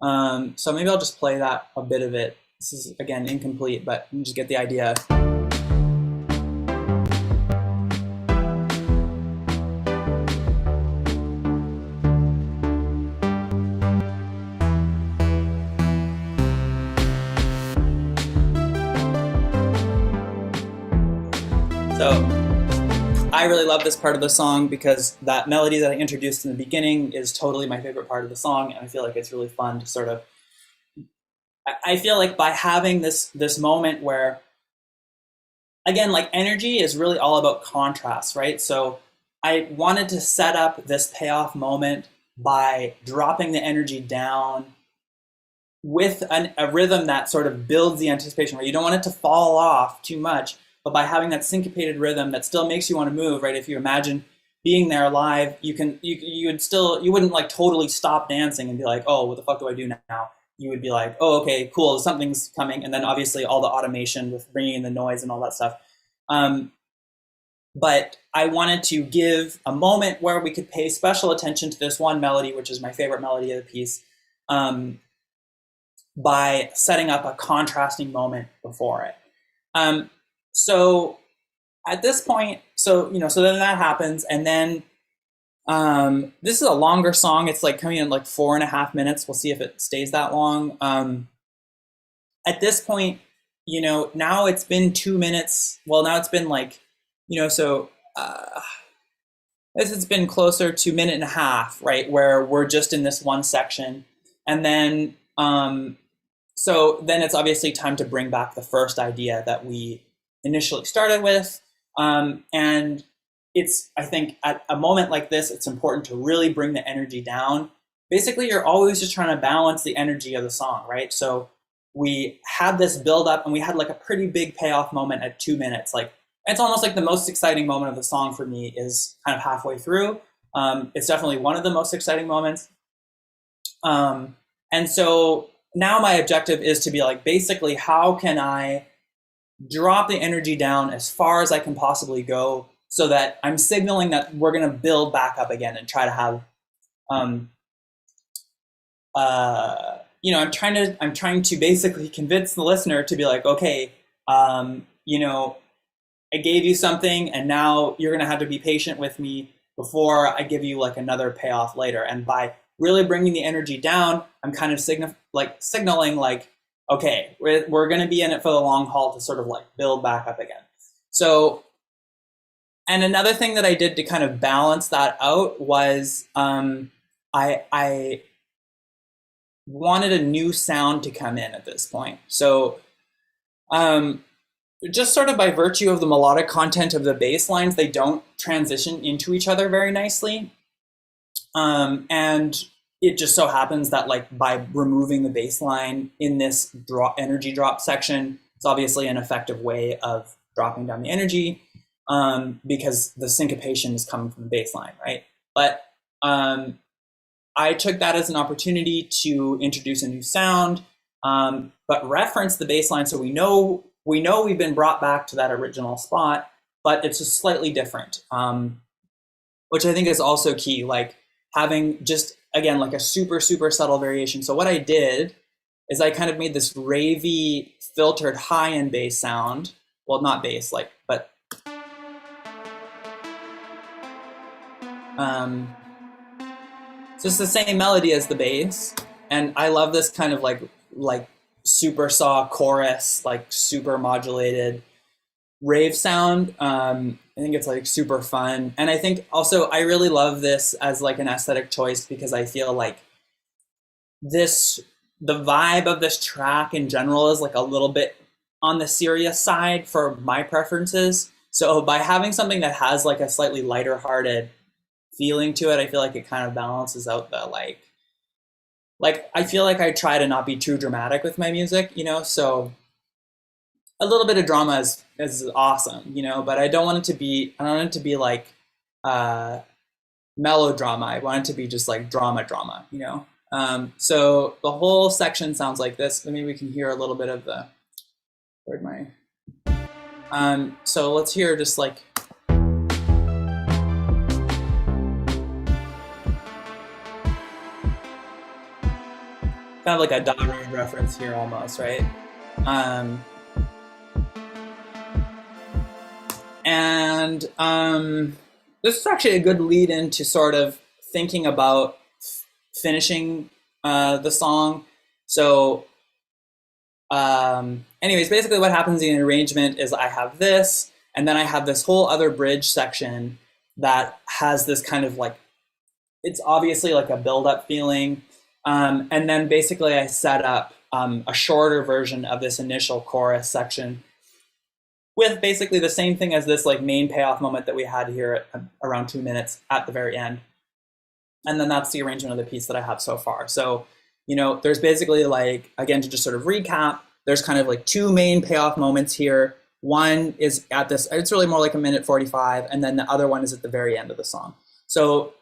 So maybe I'll just play that, a bit of it. This is, again, incomplete, but you just get the idea. So I really love this part of the song because that melody that I introduced in the beginning is totally my favorite part of the song, and I feel like it's really fun to sort of, I feel like by having this moment where, again, like energy is really all about contrast, right? So I wanted to set up this payoff moment by dropping the energy down with a rhythm that sort of builds the anticipation, where you don't want it to fall off too much, but by having that syncopated rhythm that still makes you want to move, right? If you imagine being there live, you wouldn't like totally stop dancing and be like, oh, what the fuck do I do now? You would be like, oh, okay, cool, something's coming. And then obviously all the automation with bringing in the noise and all that stuff. But I wanted to give a moment where we could pay special attention to this one melody, which is my favorite melody of the piece, by setting up a contrasting moment before it. So at this point, so then that happens, and then this is a longer song. It's like coming in like 4.5 minutes. We'll see if it stays that long. At this point, now it's been 2 minutes. Well, now it's been like, so this has been closer to 1.5 minutes, right? Where we're just in this one section. And then, so then it's obviously time to bring back the first idea that we initially started with. And it's, I think at a moment like this, it's important to really bring the energy down. Basically, you're always just trying to balance the energy of the song, right? So we had this build up and we had like a pretty big payoff moment at 2 minutes. Like, it's almost like the most exciting moment of the song for me is kind of halfway through. It's definitely one of the most exciting moments. And so now my objective is to be like, basically, how can I drop the energy down as far as I can possibly go so that I'm signaling that we're going to build back up again and try to have, I'm trying to basically convince the listener to be like, okay, I gave you something and now you're going to have to be patient with me before I give you like another payoff later. And by really bringing the energy down, I'm kind of signaling like, okay, we're going to be in it for the long haul to sort of like build back up again. So, and another thing that I did to kind of balance that out was I wanted a new sound to come in at this point. So just sort of by virtue of the melodic content of the bass lines, they don't transition into each other very nicely. And it just so happens that like by removing the bass line in this energy drop section, it's obviously an effective way of dropping down the energy because the syncopation is coming from the bass line, right? But I took that as an opportunity to introduce a new sound, but reference the bass line so we know we've been brought back to that original spot, but it's just slightly different, which I think is also key, like having just, again, like a super, super subtle variation. So what I did is I kind of made this ravey, filtered high-end bass sound. Well, not bass, like, but so it's the same melody as the bass. And I love this kind of like super saw chorus, like super modulated rave sound. I think it's like super fun. And I think also I really love this as like an aesthetic choice because I feel like the vibe of this track in general is like a little bit on the serious side for my preferences. So by having something that has like a slightly lighter hearted feeling to it, I feel like it kind of balances out the like I feel like I try to not be too dramatic with my music, you know, so a little bit of drama is awesome, you know, but I don't want it to be like melodrama. I want it to be just like drama, you know. So the whole section sounds like this. Maybe we can hear a little bit of the where'd my so let's hear just like kind of like a Daru reference here almost, right? This is actually a good lead into sort of thinking about finishing the song. So anyways, basically what happens in an arrangement is I have this, and then I have this whole other bridge section that has this kind of like, it's obviously like a build-up feeling. And then basically I set up a shorter version of this initial chorus section with basically the same thing as this like main payoff moment that we had here at around 2 minutes at the very end. And then that's the arrangement of the piece that I have so far. So, you know, there's basically like, again, to just sort of recap, there's kind of like 2 main payoff moments here. One is at this, it's really more like 1:45, and then the other one is at the very end of the song. So,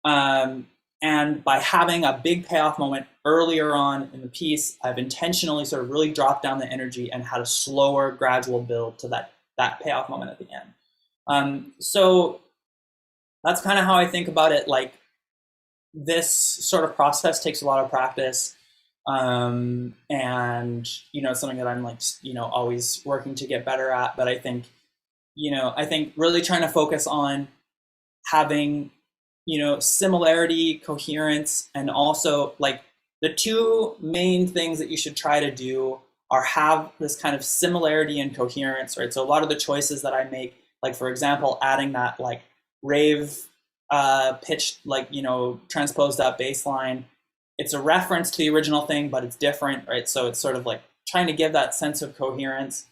and by having a big payoff moment earlier on in the piece, I've intentionally sort of really dropped down the energy and had a slower, gradual build to that payoff moment at the end. So that's kind of how I think about it. Like, this sort of process takes a lot of practice, and you know, something that I'm like, you know, always working to get better at. But I think, you know, really trying to focus on having, you know, similarity, coherence, and also like the 2 main things that you should try to do are have this kind of similarity and coherence, right? So a lot of the choices that I make, like for example, adding that like rave pitched, like, you know, transposed up bass line, it's a reference to the original thing, but it's different, right? So it's sort of like trying to give that sense of coherence.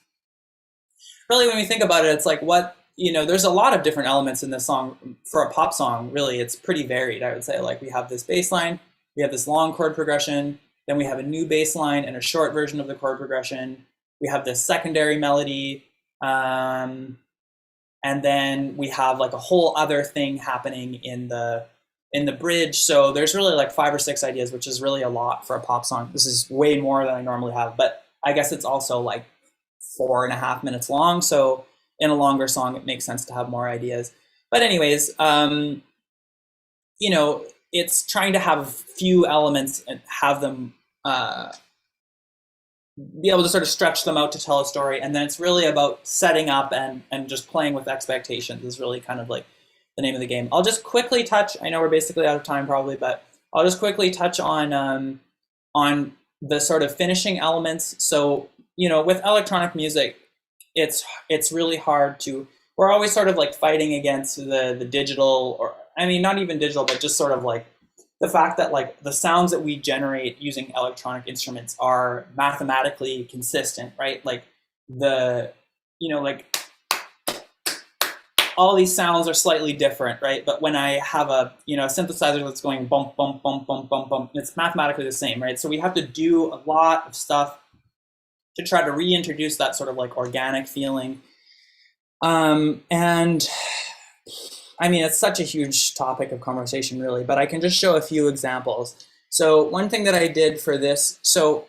Really, when we think about it, it's like what, you know, there's a lot of different elements in this song. For a pop song, really, it's pretty varied, I would say. Like, we have this bass line, we have this long chord progression, then we have a new bass line and a short version of the chord progression. We have this secondary melody, and then we have like a whole other thing happening in the bridge. So there's really like 5 or 6 ideas, which is really a lot for a pop song. This is way more than I normally have, but I guess it's also like 4.5 minutes long. So in a longer song, it makes sense to have more ideas. But anyways, you know, it's trying to have a few elements and have them be able to sort of stretch them out to tell a story. And then it's really about setting up and just playing with expectations is really kind of like the name of the game. I'll just quickly touch, I know we're basically out of time probably, but I'll just quickly touch on the sort of finishing elements. So, you know, with electronic music, it's really hard to, we're always sort of like fighting against the digital, or I mean, not even digital, but just sort of like the fact that like the sounds that we generate using electronic instruments are mathematically consistent, right? Like the, you know, like all these sounds are slightly different, right? But when I have a, you know, a synthesizer that's going bump, bump, bump, bump, bump, bump, it's mathematically the same, right? So we have to do a lot of stuff to try to reintroduce that sort of like organic feeling. And I mean, it's such a huge topic of conversation, really, but I can just show a few examples. So one thing that I did for this, so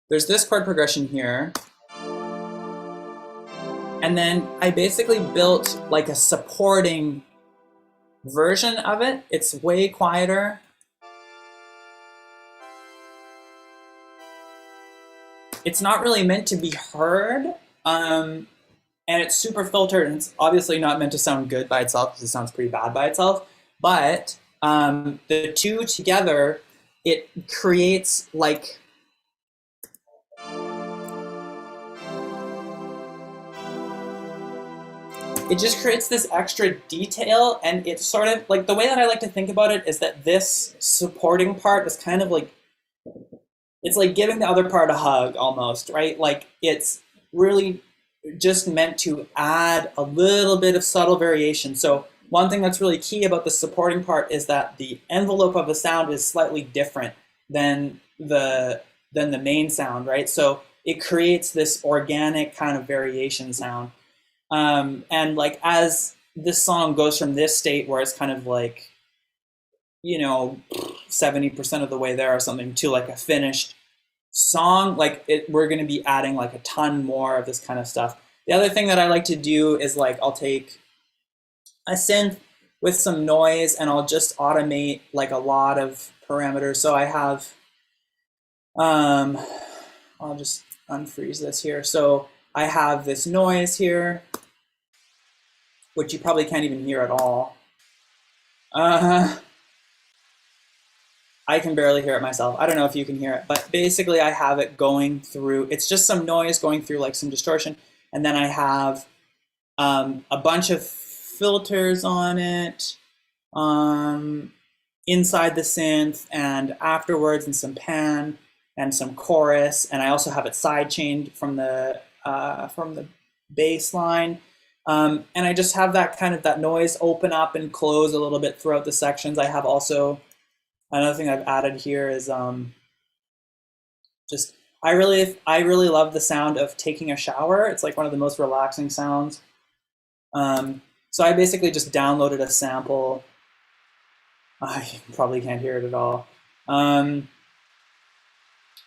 there's this chord progression here. And then I basically built like a supporting version of it. It's way quieter. It's not really meant to be heard. And it's super filtered, and it's obviously not meant to sound good by itself because it sounds pretty bad by itself. But the 2 together, it creates like it just creates this extra detail, and it's sort of like, the way that I like to think about it is that this supporting part is kind of like, it's like giving the other part a hug almost, right? Like it's really just meant to add a little bit of subtle variation. So one thing that's really key about the supporting part is that the envelope of the sound is slightly different than the main sound, right? So it creates this organic kind of variation sound. And like as this song goes from this state where it's kind of like, 70% of the way there or something, to like a finished song, like we're going to be adding like a ton more of this kind of stuff. The other thing that I like to do is like I'll take a synth with some noise and I'll just automate like a lot of parameters. So I have, I'll just unfreeze this here. So I have this noise here, which you probably can't even hear at all. I can barely hear it myself. I don't know if you can hear it, but basically I have it going through, it's just some noise going through like some distortion. And then I have a bunch of filters on it inside the synth and afterwards, and some pan and some chorus. And I also have it side chained from the bass line. And I just have that kind of that noise open up and close a little bit throughout the sections. I have also, another thing I've added here is just, I really love the sound of taking a shower. It's like one of the most relaxing sounds. So I basically just downloaded a sample. I probably can't hear it at all.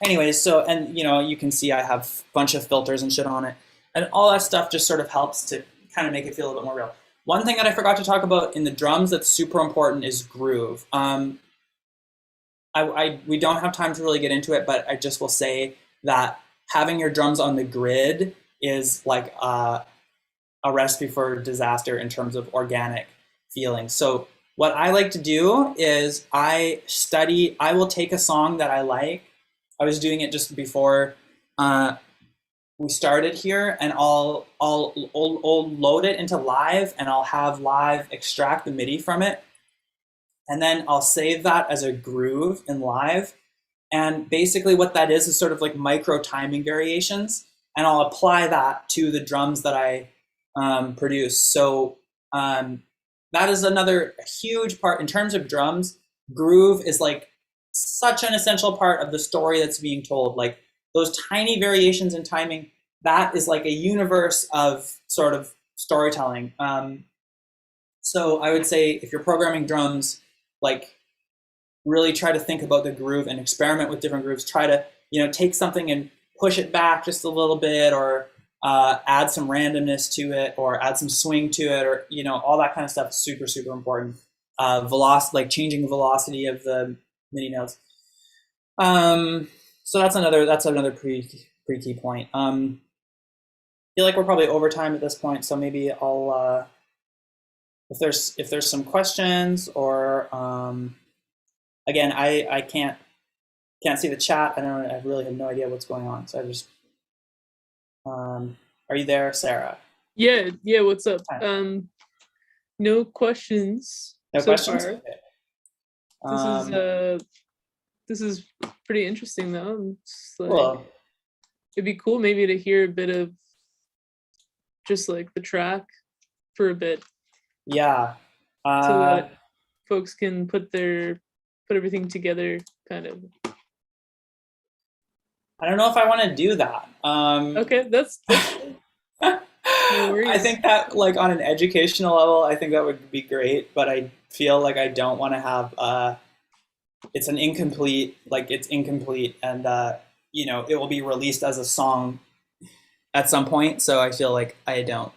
Anyways, so, and you can see I have a bunch of filters and shit on it. And all that stuff just sort of helps to kind of make it feel a little bit more real. One thing that I forgot to talk about in the drums that's super important is groove. We don't have time to really get into it, but I just will say that having your drums on the grid is like a recipe for disaster in terms of organic feeling. So what I like to do is I will take a song that I like. I was doing it just before we started here, and I'll load it into Live, and I'll have Live extract the MIDI from it. And then I'll save that as a groove in Live. And basically what that is sort of like micro timing variations. And I'll apply that to the drums that I produce. So that is another huge part. In terms of drums, groove is like such an essential part of the story that's being told. Like those tiny variations in timing, that is like a universe of sort of storytelling. So I would say if you're programming drums, like really try to think about the groove and experiment with different grooves. Try to, take something and push it back just a little bit, or add some randomness to it, or add some swing to it, or, all that kind of stuff is super, super important. Velocity, like changing the velocity of the MIDI notes. So that's another pretty key point. I feel like we're probably over time at this point, so maybe I'll, if there's some questions, or again, I can't see the chat. I really have no idea what's going on. So I just, are you there, Sarah? Yeah. What's up? No questions. No so questions. Far. Okay. This is pretty interesting though. Like, cool. It'd be cool maybe to hear a bit of just like the track for a bit. Yeah. So that folks can put everything together, kind of. I don't know if I want to do that. Okay, that's no worries. I think that, like, on an educational level, I think that would be great, but I feel like I don't want to have it's incomplete, and it will be released as a song at some point, so I feel like I don't.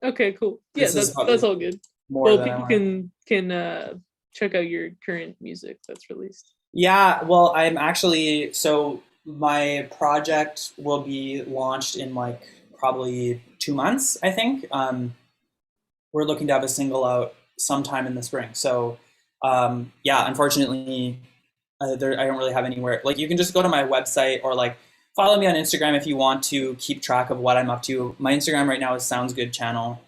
Okay, cool. Yeah, that's all good. Well, people can check out your current music that's released. Yeah, well, I'm actually, so my project will be launched in like probably 2 months, I think. We're looking to have a single out sometime in the spring. So yeah, unfortunately, I don't really have anywhere. Like, you can just go to my website, or like follow me on Instagram if you want to keep track of what I'm up to. My Instagram right now is Sounds Good Channel.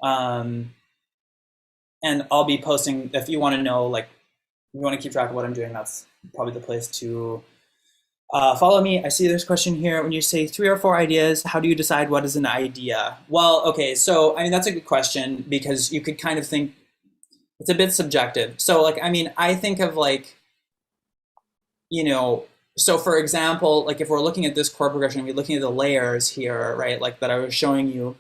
And I'll be posting, if you want to know, like, if you want to keep track of what I'm doing, that's probably the place to follow me. I see this question here. When you say 3 or 4 ideas, how do you decide what is an idea? Well, okay, so I mean, that's a good question because you could kind of think it's a bit subjective. So, like, I mean, I think of like, you know, so for example, like if we're looking at this chord progression, we're looking at the layers here, right? Like that I was showing you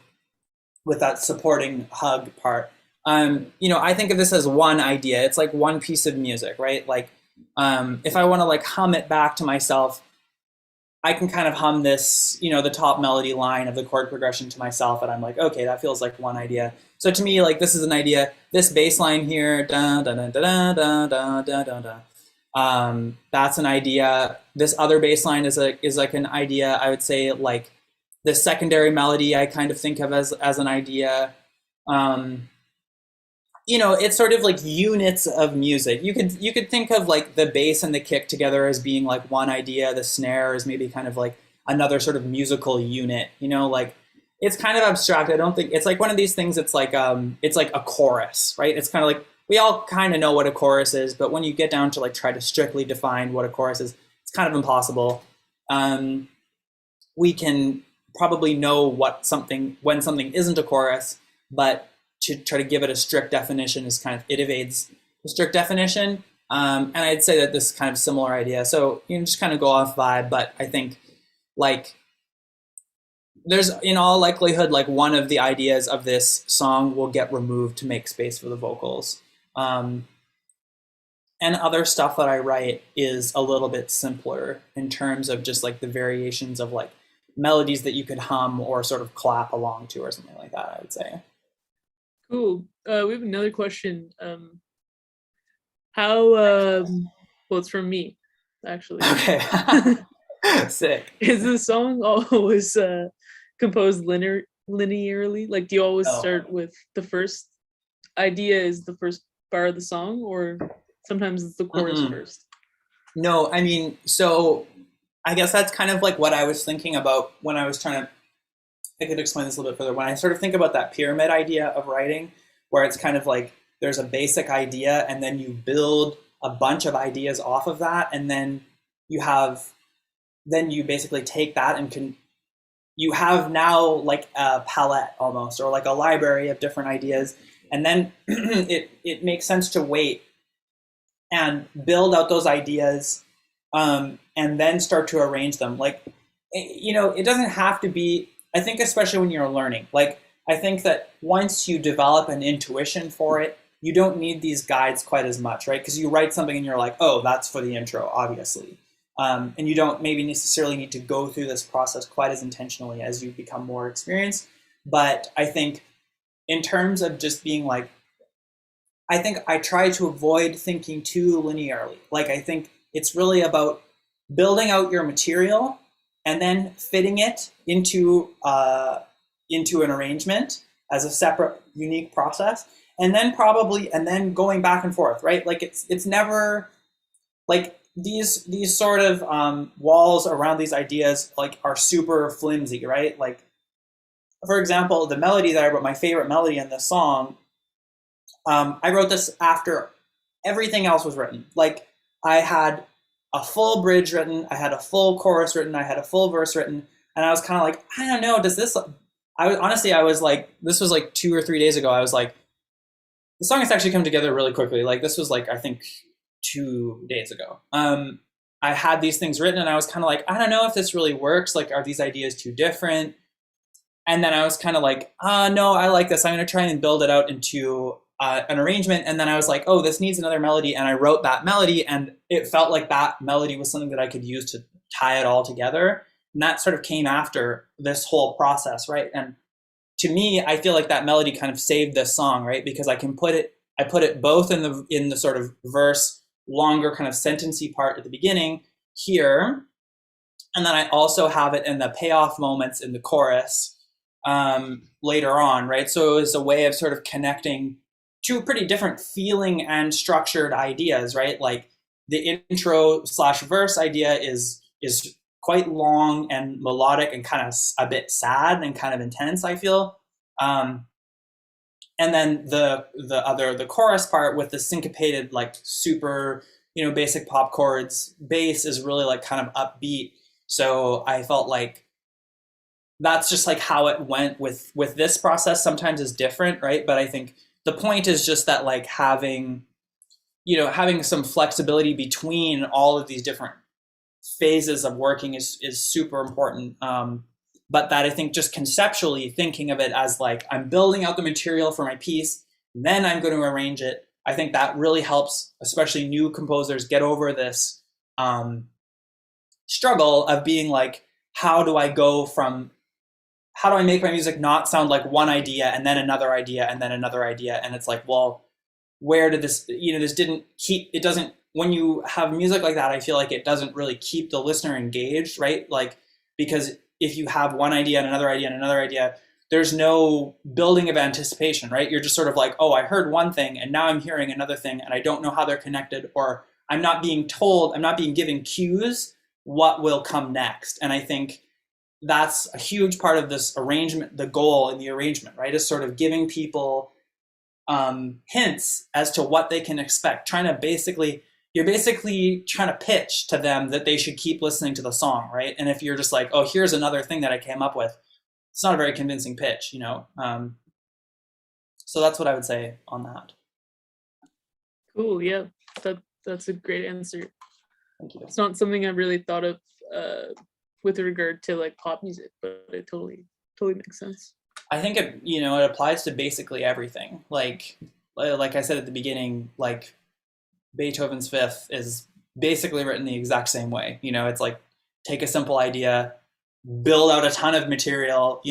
with that supporting hug part. I think of this as one idea. It's like one piece of music, right? Like, if I want to like hum it back to myself, I can kind of hum this, the top melody line of the chord progression to myself, and I'm like, okay, that feels like one idea. So to me, like this is an idea. This bass line here, da da da da da da da da da. That's an idea. This other bass line is like an idea. I would say like the secondary melody I kind of think of as an idea. Um, it's sort of like units of music. You could think of like the bass and the kick together as being like one idea. The snare is maybe kind of like another sort of musical unit. Like it's kind of abstract. I don't think it's like one of these things. It's like a chorus, right? It's kind of like we all kind of know what a chorus is, but when you get down to like try to strictly define what a chorus is, it's kind of impossible. We can probably know when something isn't a chorus, but to try to give it a strict definition is kind of, it evades the strict definition. And I'd say that this is kind of similar idea. So just kind of go off vibe, but I think like there's in all likelihood like one of the ideas of this song will get removed to make space for the vocals. And other stuff that I write is a little bit simpler in terms of just like the variations of like melodies that you could hum or sort of clap along to or something like that, I would say. Cool. We have another question. Well, it's from me, actually. Okay. Sick. Is the song always composed linearly? Like, do you always Oh. start with the first idea is the first bar of the song, or sometimes it's the chorus Mm-mm. first? No, I mean, so I guess that's kind of like what I was thinking about when I was trying to, I could explain this a little bit further. When I sort of think about that pyramid idea of writing, where it's kind of like there's a basic idea and then you build a bunch of ideas off of that, and then you basically take that and you have now like a palette almost, or like a library of different ideas, and then it makes sense to wait and build out those ideas, and then start to arrange them. Like, it doesn't have to be, I think, especially when you're learning, like, I think that once you develop an intuition for it, you don't need these guides quite as much, right? Because you write something and you're like, oh, that's for the intro, obviously. And you don't maybe necessarily need to go through this process quite as intentionally as you become more experienced. But I think in terms of just being like, I think I try to avoid thinking too linearly. Like, I think it's really about building out your material and then fitting it into an arrangement as a separate, unique process, and then going back and forth, right? Like it's never like these sort of walls around these ideas like are super flimsy, right? Like, for example, the melody that I wrote, my favorite melody in this song, I wrote this after everything else was written. Like, I had a full bridge written, I had a full chorus written, I had a full verse written, and I was kind of like, I don't know, I was like, this was like 2 or 3 days ago. I was like, the song has actually come together really quickly. Like, this was like, I think 2 days ago. I had these things written and I was kind of like, I don't know if this really works. Like, are these ideas too different? And then I was kind of like, no, I like this. I'm going to try and build it out into an arrangement. And then I was like, oh, this needs another melody. And I wrote that melody, and it felt like that melody was something that I could use to tie it all together. And that sort of came after this whole process, right? And to me, I feel like that melody kind of saved this song, right? Because I put it both in the sort of verse, longer kind of sentencey part at the beginning here, and then I also have it in the payoff moments in the chorus later on, right? So it was a way of sort of connecting two pretty different feeling and structured ideas, right? Like, the intro slash verse idea is quite long and melodic and kind of a bit sad and kind of intense, I feel. and then the chorus part with the syncopated, like super, basic pop chords bass is really like kind of upbeat. So I felt like that's just like how it went with this process. Sometimes is different, right? But I think the point is just that like having some flexibility between all of these different phases of working is super important. But that I think just conceptually thinking of it as like I'm building out the material for my piece, then I'm going to arrange it. I think that really helps, especially new composers, get over this struggle of being like, how do I make my music not sound like one idea and then another idea and then another idea? And it's like, well, where did this, this didn't keep, it doesn't, when you have music like that, I feel like it doesn't really keep the listener engaged, right? Like, because if you have one idea and another idea and another idea, there's no building of anticipation, right? You're just sort of like, oh, I heard one thing and now I'm hearing another thing and I don't know how they're connected, or I'm not being given cues what will come next. And I think that's a huge part of this arrangement, the goal in the arrangement, right? Is sort of giving people hints as to what they can expect. You're basically trying to pitch to them that they should keep listening to the song, right? And if you're just like, oh, here's another thing that I came up with, it's not a very convincing pitch, So that's what I would say on that. Cool. Yeah, that's a great answer. Thank you. It's not something I've really thought of with regard to like pop music, but it totally makes sense. I think it applies to basically everything. Like I said at the beginning, like Beethoven's Fifth is basically written the exact same way. It's like take a simple idea, build out a ton of material,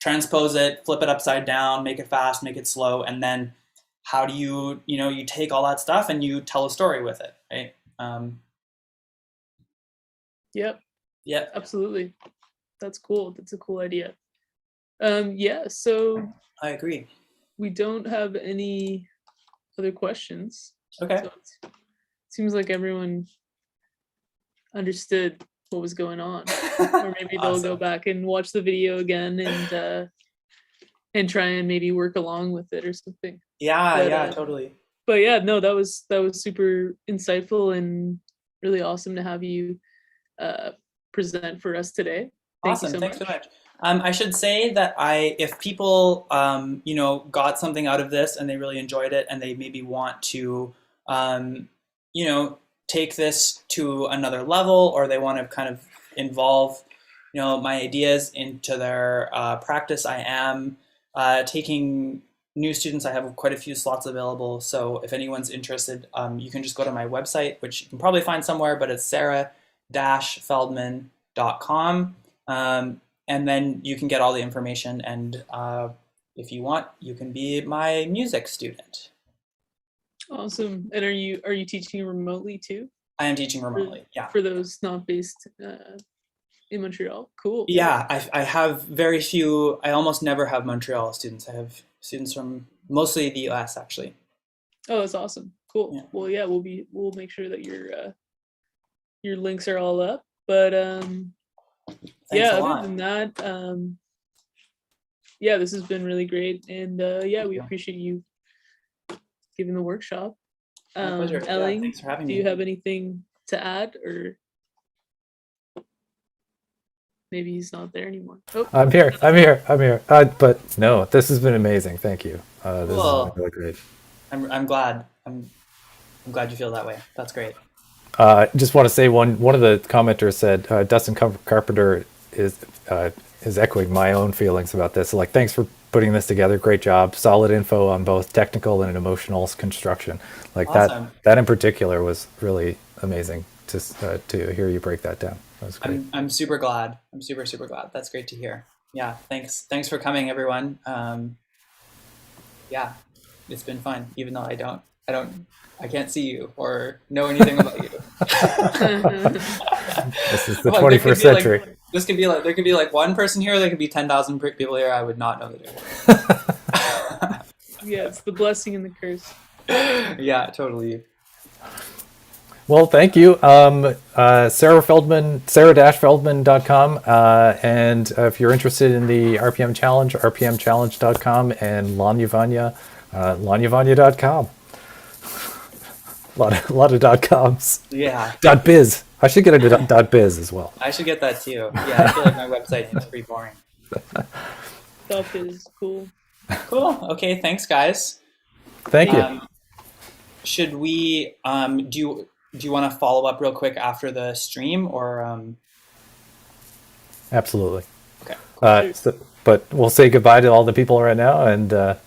transpose it, flip it upside down, make it fast, make it slow, and then how do you take all that stuff and you tell a story with it, right? Yep, absolutely. That's cool. That's a cool idea. So I agree. We don't have any other questions. Okay. So it seems like everyone understood what was going on, or maybe they'll go back and watch the video again and try and maybe work along with it or something. Yeah, totally. But yeah, no, that was super insightful and really awesome to have you present for us today. Thanks so much. I should say that if people, got something out of this and they really enjoyed it and they maybe want to, take this to another level, or they want to kind of involve, my ideas into their practice, I am taking new students. I have quite a few slots available. So if anyone's interested, you can just go to my website, which you can probably find somewhere, but it's sarah-feldman.com. And then you can get all the information, and if you want, you can be my music student. Awesome. And are you teaching remotely too? I am teaching remotely, yeah. For those not based in Montreal? Cool. Yeah, I have very few, I almost never have Montreal students. I have students from mostly the US, actually. Oh, that's awesome. Cool. Yeah. Well, yeah, we'll make sure that your links are all up. But other than that, this has been really great, and we appreciate you giving the workshop. My pleasure. Elling, thanks for having me. Do you have anything to add, or maybe he's not there anymore? Oh. I'm here. But no, this has been amazing. Thank you. This has been really great. I'm glad. I'm glad you feel that way. That's great. Just want to say one of the commenters said Dustin Carpenter is echoing my own feelings about this. So, like, thanks for putting this together. Great job. Solid info on both technical and emotional construction. Like awesome. that in particular was really amazing to hear you break that down. That was great. I'm super glad. I'm super glad. That's great to hear. Yeah. Thanks for coming, everyone. It's been fun, even though I can't see you or know anything about you. This is the 21st century. There could be like one person here. There could be 10,000 people here. I would not know that it Yeah, it's the blessing and the curse. Yeah, totally. Well, thank you. Sarah Feldman, sarah-feldman.com. And if you're interested in the RPM Challenge, rpmchallenge.com, and Lanya Vanya, lanyavanya.com. A lot of .coms. Yeah, .biz. I should get into .biz as well. I should get that too. Yeah, I feel like my website is pretty boring. Stuff is cool. Cool. Okay, thanks, guys. Thank you. Should we? Do you want to follow up real quick after the stream, or? Absolutely. Okay. But we'll say goodbye to all the people right now, and